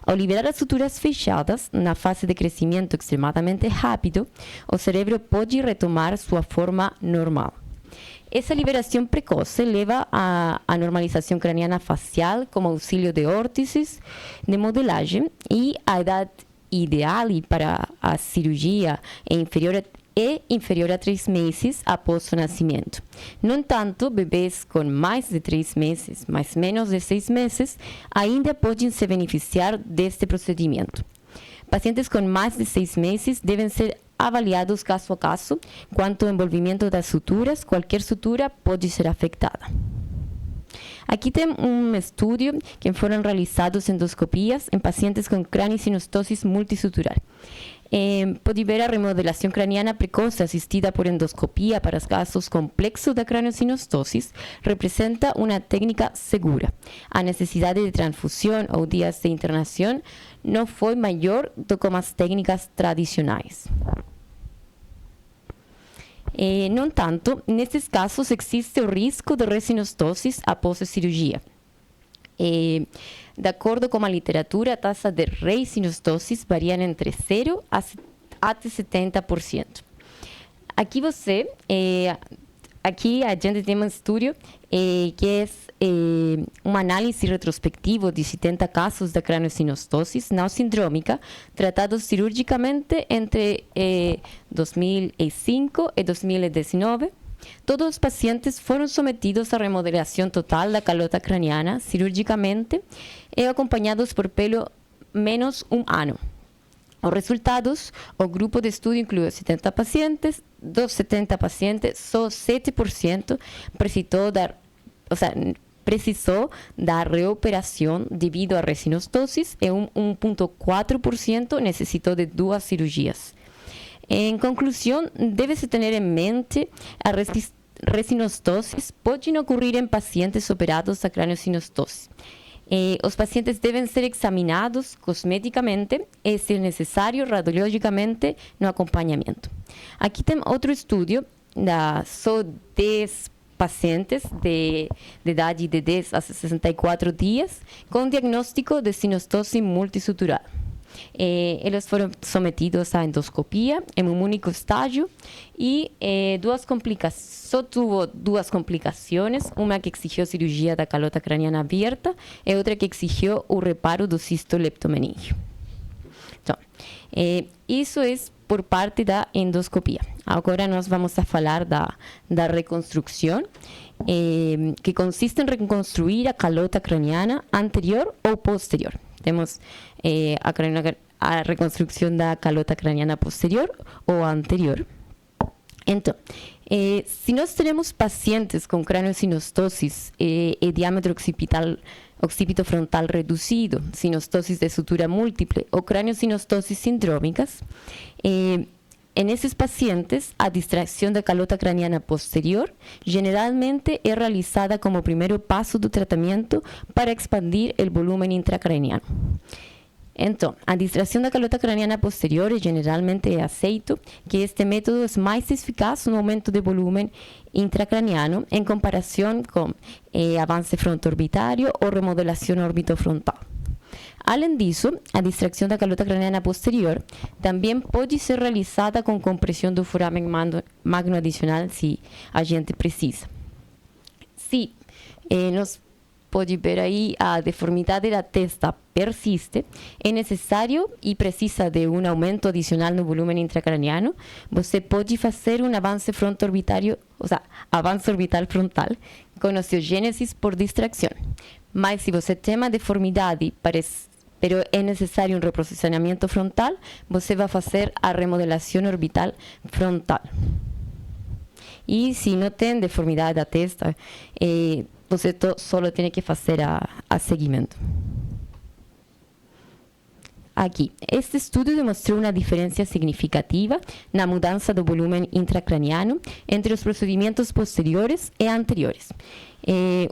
J: Ao liberar as suturas fechadas, na fase de crescimento extremadamente rápido, o cérebro pode retomar sua forma normal. Essa liberação precoce leva à normalização craniana facial como auxílio de órteses, de modelagem, e a idade ideal para a cirurgia é inferior a 3 meses após o nascimento. No entanto, bebês com mais de 3 meses, mas menos de 6 meses, ainda podem se beneficiar deste procedimento. Pacientes com mais de 6 meses devem ser avaliados caso a caso quanto ao envolvimento das suturas. Qualquer sutura pode ser afetada. Aqui tem um estudo que foram realizados endoscopias em pacientes com craniosinostose multisutural. Pode ver a remodelação craniana precoce assistida por endoscopia para os casos complexos da craniosinostose representa uma técnica segura. A necessidade de transfusão ou dias de internação não foi maior do que as técnicas tradicionais. No entanto, nesses casos existe o risco de resinostose após a cirurgia. De acordo com a literatura, a taxa de resinostose varia entre 0 até 70%. Aqui você aqui a gente tem um estudo que é uma análise retrospectivo de 70 casos de craniosinostose não sindrômica tratados cirurgicamente entre 2005 e 2019. Todos os pacientes foram sometidos à remodelação total da calota craniana cirurgicamente e acompanhados por pelo menos um ano. Os resultados, o grupo de estudo incluiu 70 pacientes, dos 70 pacientes, só 7% precisou da reoperação devido à resinostose e 1,4% necessitou de 2 cirurgias. Em conclusão, deve-se ter em mente a resinostose pode ocorrer em pacientes operados da craniosinostose. Os pacientes devem ser examinados cosmeticamente e, se necessário, radiologicamente no acompanhamento. Aqui tem outro estudo, só 10 pacientes de idade de 10 a 64 dias, com diagnóstico de sinostose multissutural. Eles foram sometidos à endoscopia em um único estágio e só tuvo 2 complicações, uma que exigiu cirurgia da calota craniana aberta e outra que exigiu o reparo do cisto leptomeningio. Então, isso é por parte da endoscopia. Agora nós vamos a falar da reconstrução, que consiste em reconstruir a calota craniana anterior ou posterior. Temos a reconstrução da calota craniana posterior ou anterior. Então, se nós temos pacientes com craniosinostose e diâmetro occipitofrontal reduzido, sinostoses de sutura múltiple ou craniosinostoses sindrômicas, nesses pacientes, a distração da calota craniana posterior geralmente é realizada como primeiro passo do tratamento para expandir o volume intracraniano. Então, a distração da calota craniana posterior geralmente é aceito que este método é mais eficaz no aumento de volume intracraniano em comparação com avanço fronto-orbitário ou remodelação orbitofrontal. Além disso, a distração da calota craniana posterior também pode ser realizada com compressão do foramen magno adicional se a gente precisa. Se nós pode ver aí a deformidade da testa persiste, é necessário e precisa de um aumento adicional no volume intracraniano, você pode fazer um avanço fronto-orbitário, avanço orbital frontal, com osteogênese por distração. Mas se você tem uma deformidade, pero é necessário um reposicionamento frontal, você vai fazer a remodelação orbital frontal. E se não tem deformidade da testa, você só tem que fazer a seguimento. Aqui, este estudo demonstrou uma diferença significativa na mudança do volume intracraniano entre os procedimentos posteriores e anteriores.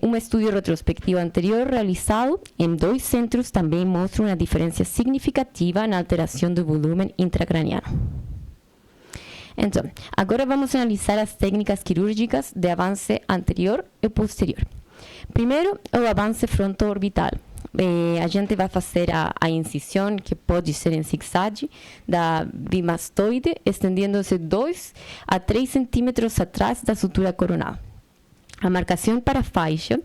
J: Um estudo retrospectivo anterior realizado em 2 centros também mostra uma diferença significativa na alteração do volume intracraniano. Então, agora vamos analisar as técnicas quirúrgicas de avanço anterior e posterior. Primeiro, o avanço fronto-orbital. A gente vai fazer a incisão, que pode ser em zigue-zague, da bimastoide, estendendo-se 2 a 3 centímetros atrás da sutura coronal. A marcação para a faixa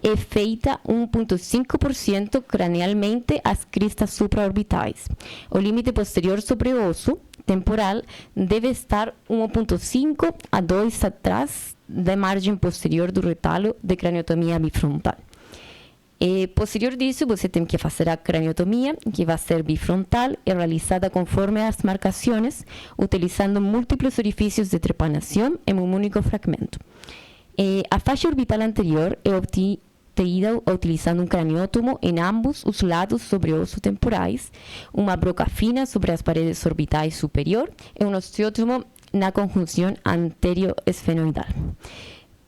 J: é feita 1,5% cranialmente às cristas supraorbitais. O limite posterior sobre o osso temporal deve estar 1,5 a 2 atrás da margem posterior do retalo de craniotomia bifrontal. Posterior disso, você tem que fazer a craniotomia, que vai ser bifrontal e realizada conforme as marcações, utilizando múltiplos orifícios de trepanação em um único fragmento. A faixa orbital anterior é obtida utilizando um craniótomo em ambos os lados sobre o osso temporais, uma broca fina sobre as paredes orbitais superior e um osteótomo na conjunção anterior-esfenoidal.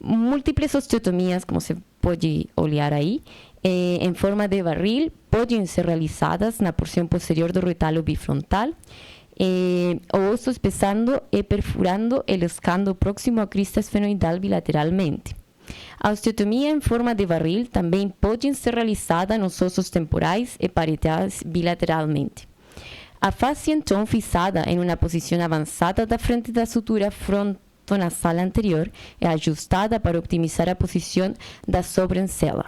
J: Múltiples osteotomias, como você pode olhar aí, em forma de barril, podem ser realizadas na porção posterior do retalo bifrontal, o osso espessando e perfurando el escando próximo à crista esfenoidal bilateralmente. A osteotomia em forma de barril também pode ser realizada nos ossos temporais e parietais bilateralmente. A face então fixada em uma posição avançada da frente da sutura resto nasal anterior é ajustada para optimizar a posição da sobrancelha.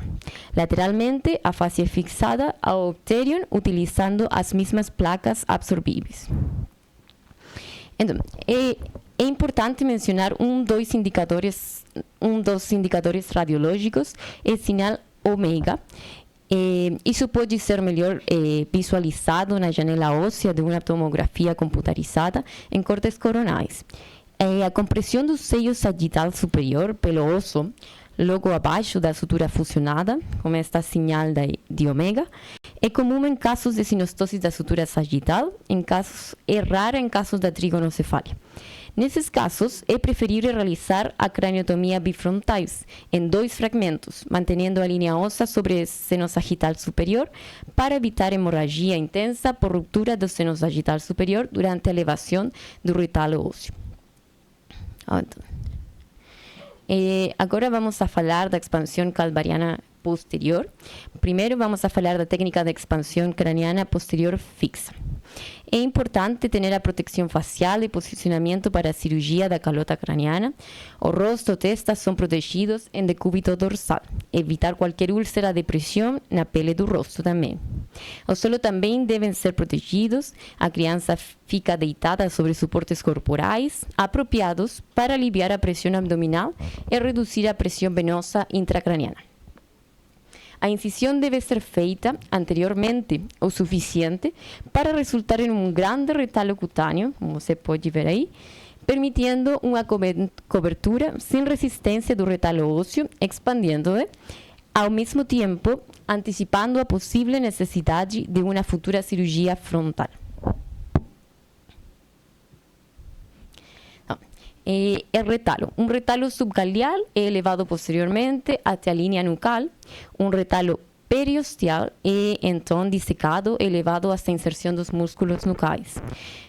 J: Lateralmente, a face é fixada ao opterion utilizando as mesmas placas absorvíveis. Então, é importante mencionar dos indicadores radiológicos, é sinal ômega. Isso pode ser melhor visualizado na janela óssea de uma tomografia computarizada em cortes coronais. A compressão do seio sagital superior pelo osso, logo abaixo da sutura fusionada, com esta sinal de ômega, é comum em casos de sinostose da sutura sagital, é rara em casos da trigonocefalia. Nesses casos, é preferível realizar a craniotomia bifrontais em 2 fragmentos, mantendo a linha óssea sobre o seno sagital superior para evitar hemorragia intensa por ruptura do seno sagital superior durante a elevação do retalo ósseo. Agora vamos a falar da expansão calvariana posterior. Primeiro vamos a falar da técnica de expansão craniana posterior fixa. É importante ter a proteção facial e posicionamento para a cirurgia da calota craniana. O rosto e testa são protegidos em decúbito dorsal. Evitar qualquer úlcera de pressão na pele do rosto também. Os olhos também devem ser protegidos. A criança fica deitada sobre suportes corporais apropriados para aliviar a pressão abdominal e reduzir a pressão venosa intracraniana. A incisão deve ser feita anteriormente o suficiente para resultar em um grande retalo cutâneo, como você pode ver aí, permitindo uma cobertura sem resistência do retalo ósseo, expandindo-o, ao mesmo tempo antecipando a possível necessidade de uma futura cirurgia frontal. El retalo. Un retalo subcalial é elevado posteriormente até a linha nucal. Um retalo periosteal é então dissecado e elevado até a inserção dos músculos nucais.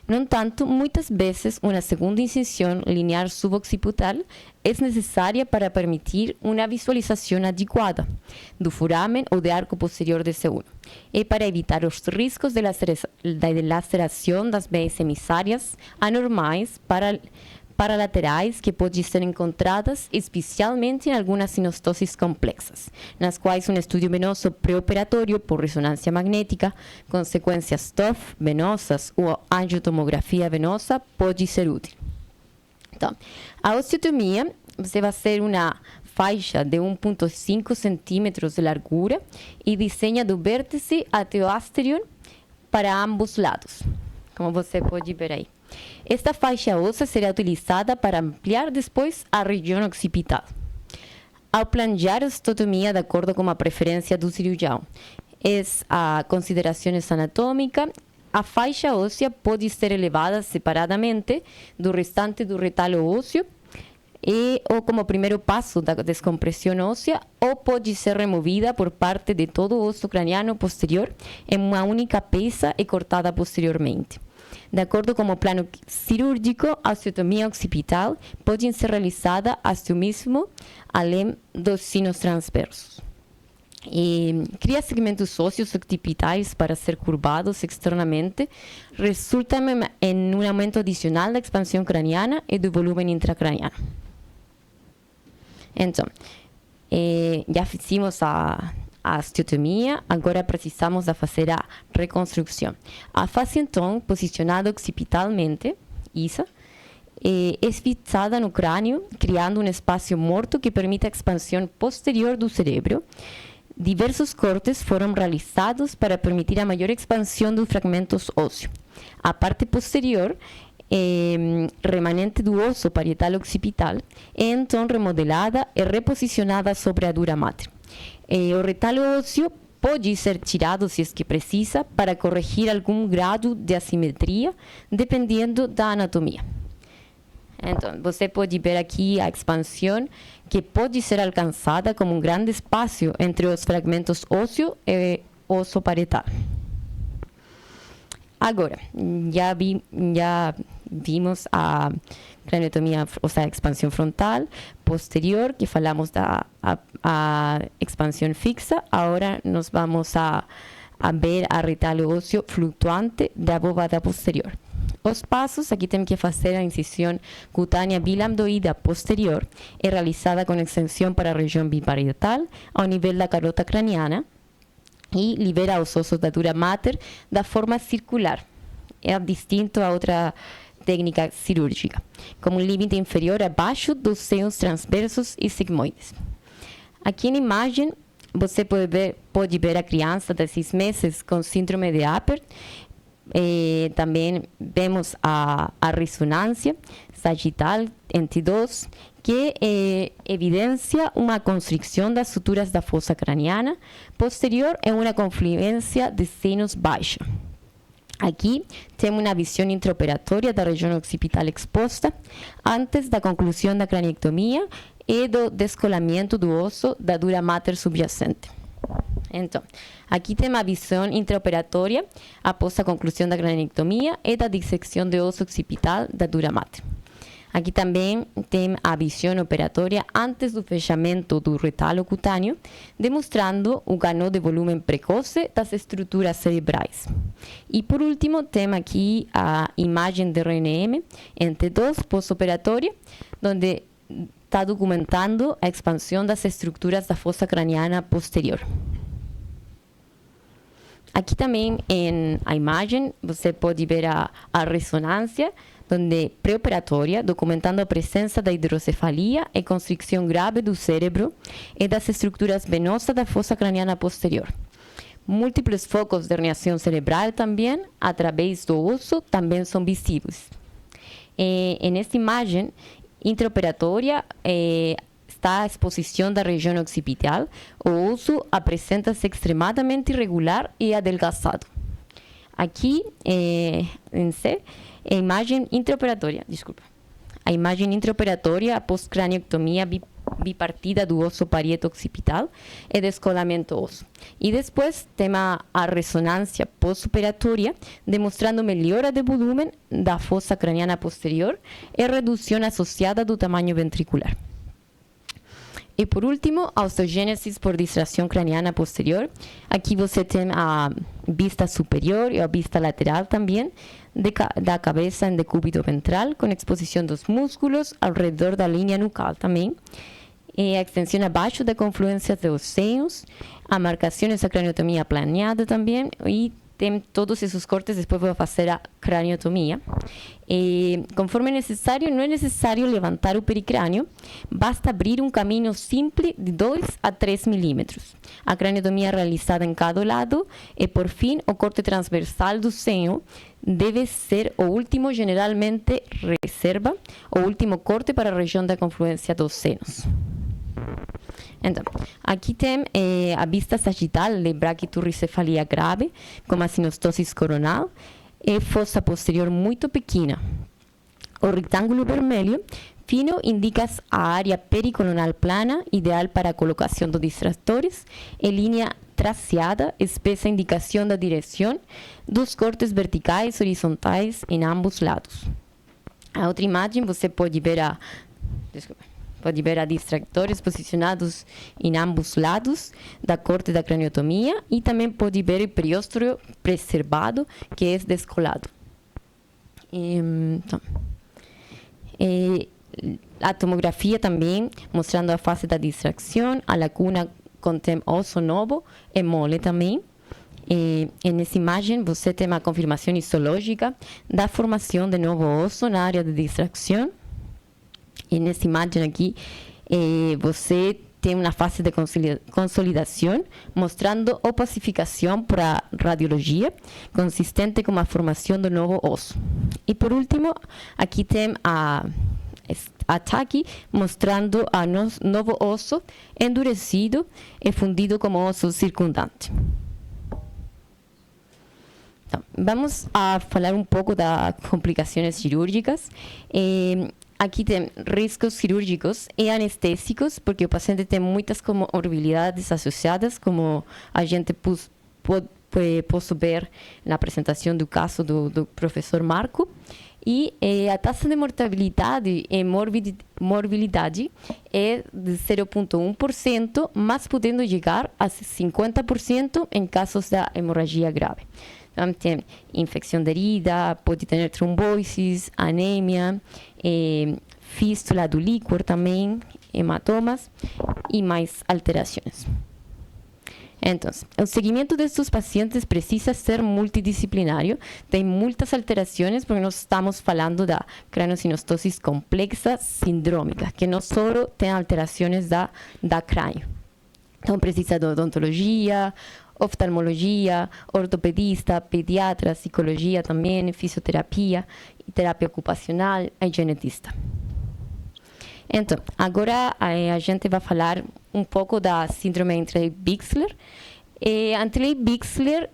J: No entanto, muitas vezes uma segunda incisão linear suboccipital é necessária para permitir uma visualização adequada do foramen ou de arco posterior de C1 e para evitar os riscos de laceração das veias emissárias anormais paralaterais que podem ser encontradas especialmente em algumas sinostoses complexas, nas quais um estudo venoso pré-operatório por ressonância magnética, consequências TOF venosas ou angiotomografia venosa pode ser útil. Então, a osteotomia, você vai ser uma faixa de 1,5 centímetros de largura e desenha do vértice até o asterion para ambos lados, como você pode ver aí. Esta faixa óssea será utilizada para ampliar depois a região occipital. Ao planejar a osteotomia de acordo com a preferência do cirurgião, a considerações anatômicas, a faixa óssea pode ser elevada separadamente do restante do retalo ósseo ou como primeiro passo da descompressão óssea, ou pode ser removida por parte de todo o osso craniano posterior em uma única peça e cortada posteriormente. De acordo com o plano cirúrgico, a osteotomia occipital pode ser realizada até mesmo além dos sinos transversos. Cria segmentos ósseos occipitais para ser curvados externamente, resulta em um aumento adicional da expansão craniana e do volume intracraniano. Então, já fizemos a osteotomia, agora precisamos de fazer a reconstrução. A face, então, posicionada occipitalmente, é fixada no crânio, criando um espaço morto que permite a expansão posterior do cérebro. Diversos cortes foram realizados para permitir a maior expansão dos fragmentos ósseos. A parte posterior, remanente do osso parietal occipital, é então remodelada e reposicionada sobre a dura mater. O retalo ósseo pode ser tirado se é que precisa para corrigir algum grau de assimetria, dependendo da anatomia. Então, você pode ver aqui a expansão que pode ser alcançada como um grande espaço entre os fragmentos ósseo e osso parietal. Agora, já vimos a craniotomia, ou seja, a expansão frontal, posterior, que falamos da a expansão fixa. Agora nós vamos a ver a retalo ósseo flutuante da bóveda posterior. os passos, aqui temos que fazer a incisão cutânea bilambdoide posterior, é realizada com extensão para a região biparietal, ao nível da carota craniana, e libera os ossos da dura mater da forma circular. É distinto a outra técnica cirúrgica, como um limite inferior abaixo dos seios transversos e sigmoides. Aqui na imagem, você pode ver a criança de 6 meses com síndrome de Apert. Também vemos a ressonância sagital em T2, que evidencia uma constricção das suturas da fossa craniana posterior e uma confluência de senos baixa. Aqui temos uma visão intraoperatória da região occipital exposta antes da conclusão da craniectomia e do descolamento do osso da dura mater subjacente. Então, aqui tem a visão intraoperatória após a conclusão da craniectomia e da dissecção do osso occipital da dura mater. Aqui também tem a visão operatória antes do fechamento do retalo cutâneo, demonstrando o ganho de volume precoce das estruturas cerebrais. E por último, tem aqui a imagem de RNM em T2 pós-operatória, onde está documentando a expansão das estruturas da fossa craniana posterior. Aqui também, em a imagem, você pode ver a ressonância, onde pré-operatória, documentando a presença da hidrocefalia e constricção grave do cérebro e das estruturas venosas da fossa craniana posterior. Múltiplos focos de herniação cerebral também, através do osso, também são visíveis. Nesta imagem intraoperatória, está a exposição da região occipital, o osso apresenta-se extremadamente irregular e adelgaçado. Aqui, em C, a imagem intraoperatória, a imagem intraoperatória após craniectomia bipartida do osso parieto occipital e descolamento osso. E depois tem a ressonância pós-operatória, demonstrando melhora de volume da fossa craniana posterior e redução associada do tamanho ventricular. E por último, a osteogênese por distração craniana posterior. Aqui você tem a vista superior e a vista lateral também, da cabeça em decúbito ventral, com exposição dos músculos ao redor da linha nucal também. E a extensão abaixo da confluência dos seios, a marcação dessa craniotomia planeada também, e tem todos esses cortes, depois vou fazer a craniotomia. Conforme necessário, não é necessário levantar o pericrânio, basta abrir um caminho simples de 2 a 3 milímetros. A craniotomia é realizada em cada lado e, por fim, o corte transversal do seno deve ser o último, generalmente reserva, o último corte para a região da confluência dos senos. Então, aqui tem a vista sagital de braquiturricefalia grave, com a sinostose coronal e fossa posterior muito pequena. O retângulo vermelho fino indica a área pericolonal plana, ideal para a colocação dos distratores, e linha traceada, espessa indicação da direção dos cortes verticais e horizontais em ambos lados. A outra imagem você pode ver distratores posicionados em ambos lados da corte da craniotomia e também pode ver o periósteo preservado, que é descolado. A tomografia também, mostrando a fase da distração, a lacuna contém osso novo e mole também. Nessa imagem você tem a confirmação histológica da formação de novo osso na área de distração. E nessa imagem aqui, você tem uma fase de consolidação, mostrando opacificação para radiologia, consistente com a formação do novo osso. E por último, aqui tem a TACI, mostrando a novo osso endurecido e fundido como osso circundante. Então, vamos a falar um pouco das complicações cirúrgicas. Aqui tem riscos cirúrgicos e anestésicos, porque o paciente tem muitas comorbilidades associadas, como a gente pode ver na apresentação do caso do professor Marco. E a taxa de mortalidade e morbilidade é de 0,1%, mas podendo chegar a 50% em casos de hemorragia grave. Então, tem infecção da herida, pode ter trombosis, anemia, fístula do líquor também, hematomas e mais alterações. Então, o seguimento destes pacientes precisa ser multidisciplinário, tem muitas alterações, porque nós estamos falando da craniosinostosis complexa sindrômica, que não só tem alterações da crânio. Então, precisa de odontologia, oftalmologia, ortopedista, pediatra, psicologia também, fisioterapia, terapia ocupacional e genetista. Então, agora a gente vai falar um pouco da síndrome Antley-Bixler. Antley-Bixler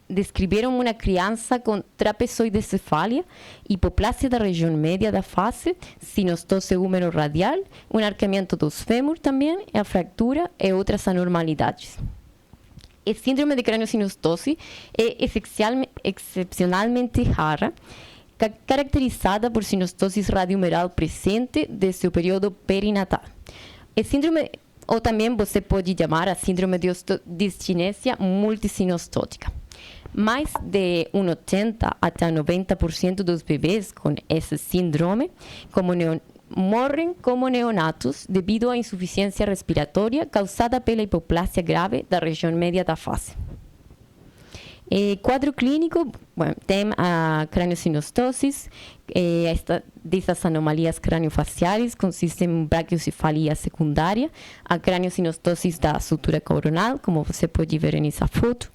J: descreveram uma criança com trapezoidencefália, hipoplásia da região média da face, sinostose húmero-radial, um arqueamento dos fêmur também, a fractura e outras anormalidades. A síndrome de crâniosinostose é excepcionalmente rara, caracterizada por sinostosis radiohumeral presente desde o período perinatal. A síndrome, ou também você pode chamar a síndrome de osteodysgenesia multisinostótica. Mais de 80 até 90% dos bebês com esse síndrome morrem como neonatos devido à insuficiência respiratória causada pela hipoplásia grave da região média da face. Quadro clínico, tem a craniosinostosis, dessas anomalias craniofaciais consistem em brachiocefalia secundária, a craniosinostosis da sutura coronal, como você pode ver nessa foto,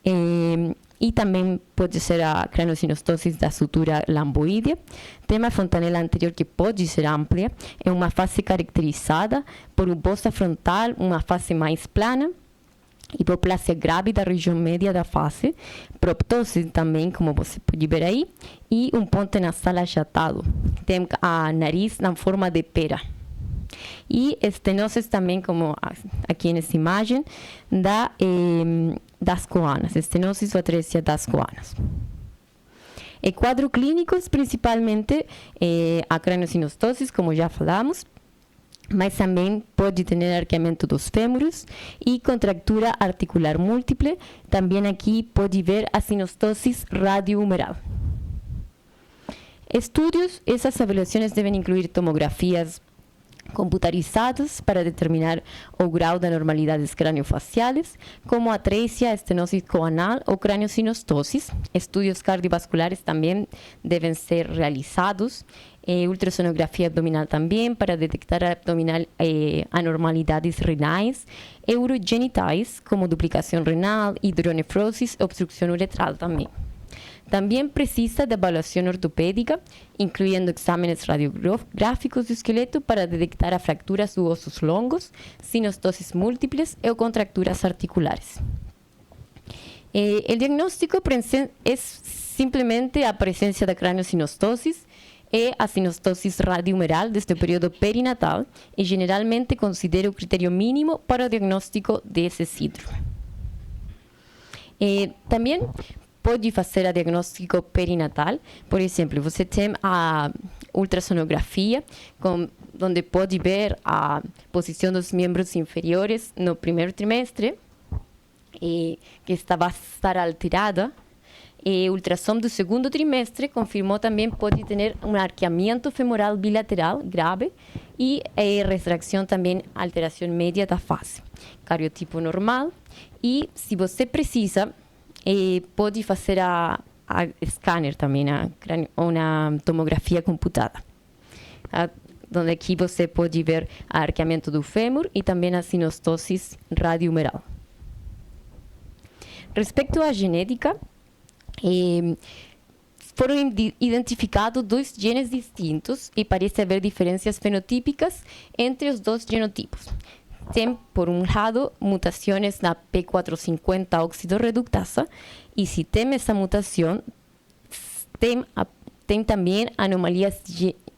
J: e também pode ser a craniosinostosis da sutura lamboidea. Tem uma fontanela anterior que pode ser ampla, é uma face caracterizada por bolsa frontal, uma face mais plana, hipoplásia grave da região média da face, proptose também, como você pode ver aí, e um ponte nasal achatado. Tem a nariz na forma de pera. E estenoses também, como aqui nessa imagem, das coanas, estenosis ou atresia das coanas. E quadro clínicos, principalmente a craniosinostosis, como já falamos, mas também pode ter arqueamento dos fêmuros e contractura articular múltiple. Também aqui pode ver a sinostosis radiohumeral. Estudos, essas avaliações devem incluir tomografias computarizadas para determinar o grau de anormalidades craniofaciais, como atresia, estenose coanal ou craniosinostosis. Estudos cardiovasculares também devem ser realizados. Ultrassonografia abdominal também, para detectar anormalidades renais, urogenitais, como duplicação renal, hidronefrosis, obstrução uretral também. Também precisa de avaliação ortopédica, incluindo exames radiográficos do esqueleto para detectar fraturas dos ossos longos, sinostoses múltiples e contracturas articulares. O diagnóstico é simplesmente a presença da craniosinostosis e a sinostosis radiohumeral desde o período perinatal e geralmente considera o critério mínimo para o diagnóstico desse síndrome. Também pode fazer a diagnóstico perinatal, por exemplo, você tem a ultrassonografia, onde pode ver a posição dos membros inferiores no primeiro trimestre, que vai estar alterada. E ultrassom do segundo trimestre confirmou também pode ter um arqueamento femoral bilateral grave e retração também, alteração média da face. Cariotipo normal e, se você precisa, pode fazer a scanner também, uma tomografia computada. Onde aqui você pode ver o arqueamento do fêmur e também a sinostosis radiohumeral. Respeito à genética, foram identificados 2 genes distintos e parece haver diferenças fenotípicas entre os 2 genotipos. Tem, por um lado, mutações na P450 oxidorreductasa e, se tem essa mutação, tem também anomalias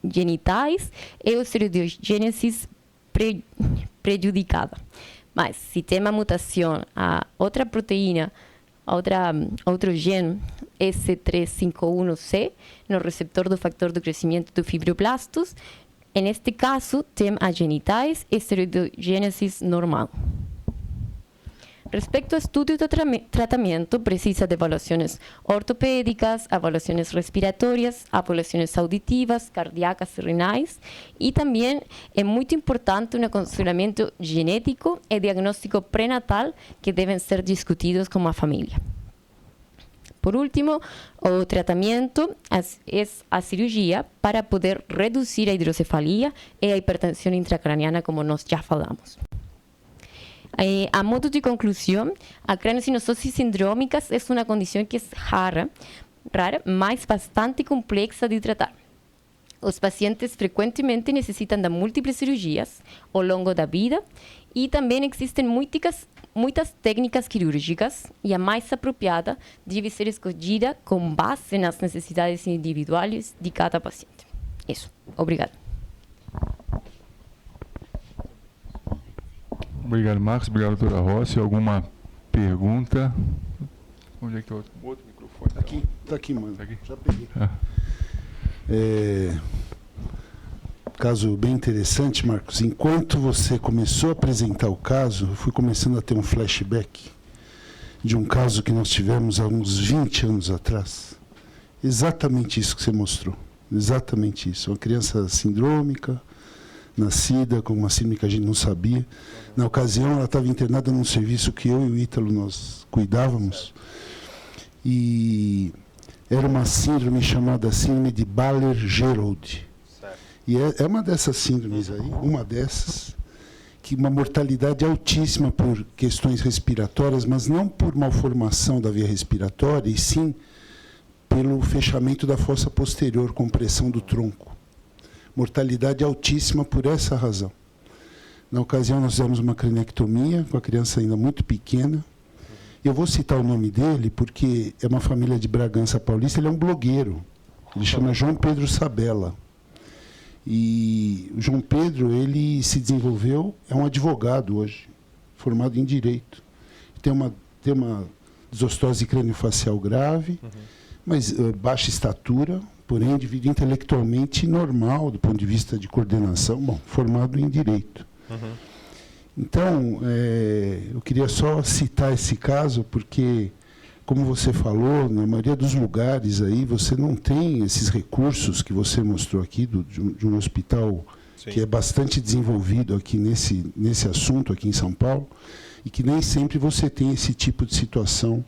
J: genitais e osteogenesis prejudicada. Mas, se tem uma mutação a outra proteína, outro gene, S351C, no receptor do factor do crescimento do fibroblastos, neste caso, tem a genitais esteroidogênesis normal. Respecto ao estudo do tratamento, precisa de avaliações ortopédicas, avaliações respiratórias, avaliações auditivas, cardíacas e renais, e também é muito importante um aconselhamento genético e diagnóstico pré-natal que devem ser discutidos com a família. Por último, o tratamento é a cirurgia para poder reduzir a hidrocefalia e a hipertensão intracraniana, como nós já falamos. A modo de conclusão, a craniosinostose sindrômica é uma condição que é rara, mas bastante complexa de tratar. Os pacientes frequentemente necessitam de múltiplas cirurgias ao longo da vida e também existem muitas técnicas quirúrgicas e a mais apropriada deve ser escolhida com base nas necessidades individuais de cada paciente. Isso. Obrigada.
A: Obrigado, Marcos. Obrigado, doutora Rossi. Alguma pergunta? Onde é que é o outro microfone?
K: Está aqui, mano.
A: Tá aqui?
K: Já peguei. Caso bem interessante, Marcos. Enquanto você começou a apresentar o caso, eu fui começando a ter um flashback de um caso que nós tivemos há uns 20 anos atrás. Exatamente isso que você mostrou. Exatamente isso. Uma criança sindrômica, nascida com uma síndrome que a gente não sabia. Na ocasião, ela estava internada num serviço que eu e o Ítalo nós cuidávamos. E era uma síndrome chamada síndrome de Baller-Gerold. E é uma dessas síndromes aí, uma dessas, que uma mortalidade altíssima por questões respiratórias, mas não por malformação da via respiratória, e sim pelo fechamento da fossa posterior, compressão do tronco. Mortalidade altíssima por essa razão. Na ocasião, nós fizemos uma cranectomia com a criança ainda muito pequena. Eu vou citar o nome dele porque é uma família de Bragança Paulista, ele é um blogueiro. Ele chama João Pedro Sabella. E o João Pedro, ele se desenvolveu, é um advogado hoje, formado em Direito. Tem uma desostose craniofacial grave, mas baixa estatura, porém indivíduo intelectualmente normal do ponto de vista de coordenação, formado em Direito. Então, eu queria só citar esse caso porque, como você falou, na maioria dos lugares aí você não tem esses recursos que você mostrou aqui de um hospital Sim. que é bastante desenvolvido aqui nesse assunto aqui em São Paulo e que nem sempre você tem esse tipo de situação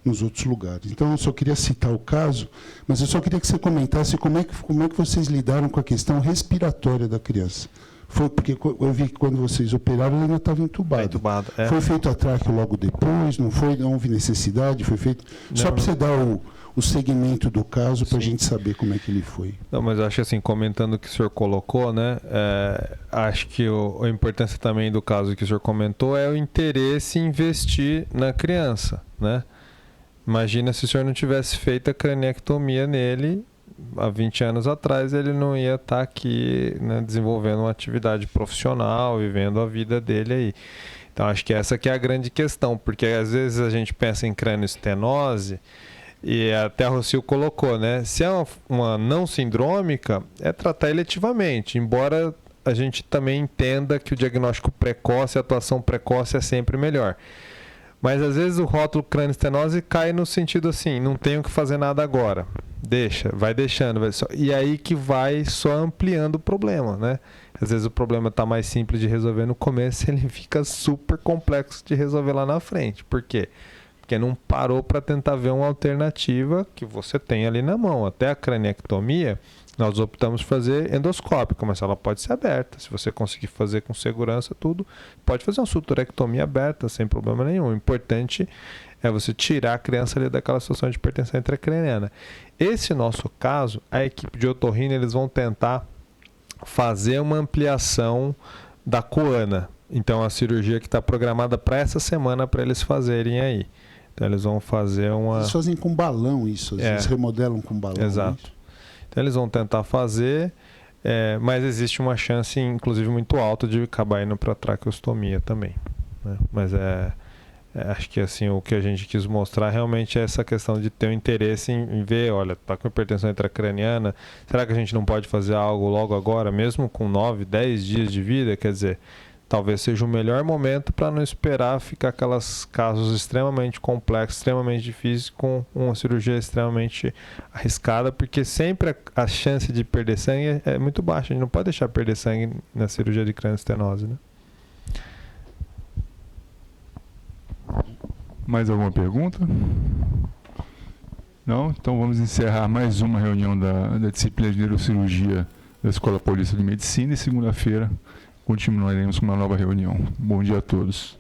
K: nos outros lugares. Então, eu só queria citar o caso, mas eu só queria que você comentasse como é que vocês lidaram com a questão respiratória da criança. Foi porque eu vi que quando vocês operaram, ele ainda estava entubado. Foi feito a traque logo depois? Não houve necessidade? Foi feito... Só para você dar o segmento do caso, para a gente saber como é que ele foi.
B: Não, mas acho que assim, comentando o que o senhor colocou, né? Acho que a importância também do caso que o senhor comentou é o interesse em investir na criança, né? Imagina se o senhor não tivesse feito a cranectomia nele há 20 anos atrás, ele não ia estar aqui, né, desenvolvendo uma atividade profissional, vivendo a vida dele aí. Então, acho que essa que é a grande questão, porque às vezes a gente pensa em cranioestenose, e até a Rocio colocou, né? Se é uma não sindrômica, é tratar eletivamente, embora a gente também entenda que o diagnóstico precoce, a atuação precoce é sempre melhor. Mas às vezes o rótulo cranioestenose cai no sentido assim, não tenho que fazer nada agora. Deixa, vai deixando. E aí que vai só ampliando o problema, né? Às vezes o problema está mais simples de resolver no começo, ele fica super complexo de resolver lá na frente. Por quê? Porque não parou para tentar ver uma alternativa que você tem ali na mão. Até a craniectomia, nós optamos por fazer endoscópica, mas ela pode ser aberta. Se você conseguir fazer com segurança tudo, pode fazer uma suturectomia aberta sem problema nenhum. O importante é você tirar a criança ali daquela situação de hipertensão intracraniana. Esse nosso caso, a equipe de otorrino, eles vão tentar fazer uma ampliação da coana. Então, a cirurgia que está programada para essa semana para eles fazerem aí. Então, eles vão fazer uma...
K: Eles fazem com balão isso, eles remodelam com balão.
B: Exato.
K: Isso.
B: Então, eles vão tentar fazer, mas existe uma chance, inclusive, muito alta de acabar indo para traqueostomia também, né? Mas acho que assim, o que a gente quis mostrar realmente é essa questão de ter um interesse em ver, olha, tá com hipertensão intracraniana, será que a gente não pode fazer algo logo agora, mesmo com 9, 10 dias de vida? Quer dizer, talvez seja o melhor momento para não esperar ficar aqueles casos extremamente complexos, extremamente difíceis, com uma cirurgia extremamente arriscada, porque sempre a chance de perder sangue é muito baixa. A gente não pode deixar perder sangue na cirurgia de cranioestenose, né?
A: Mais alguma pergunta? Não? Então vamos encerrar mais uma reunião da disciplina de neurocirurgia da Escola Paulista de Medicina e segunda-feira continuaremos com uma nova reunião. Bom dia a todos.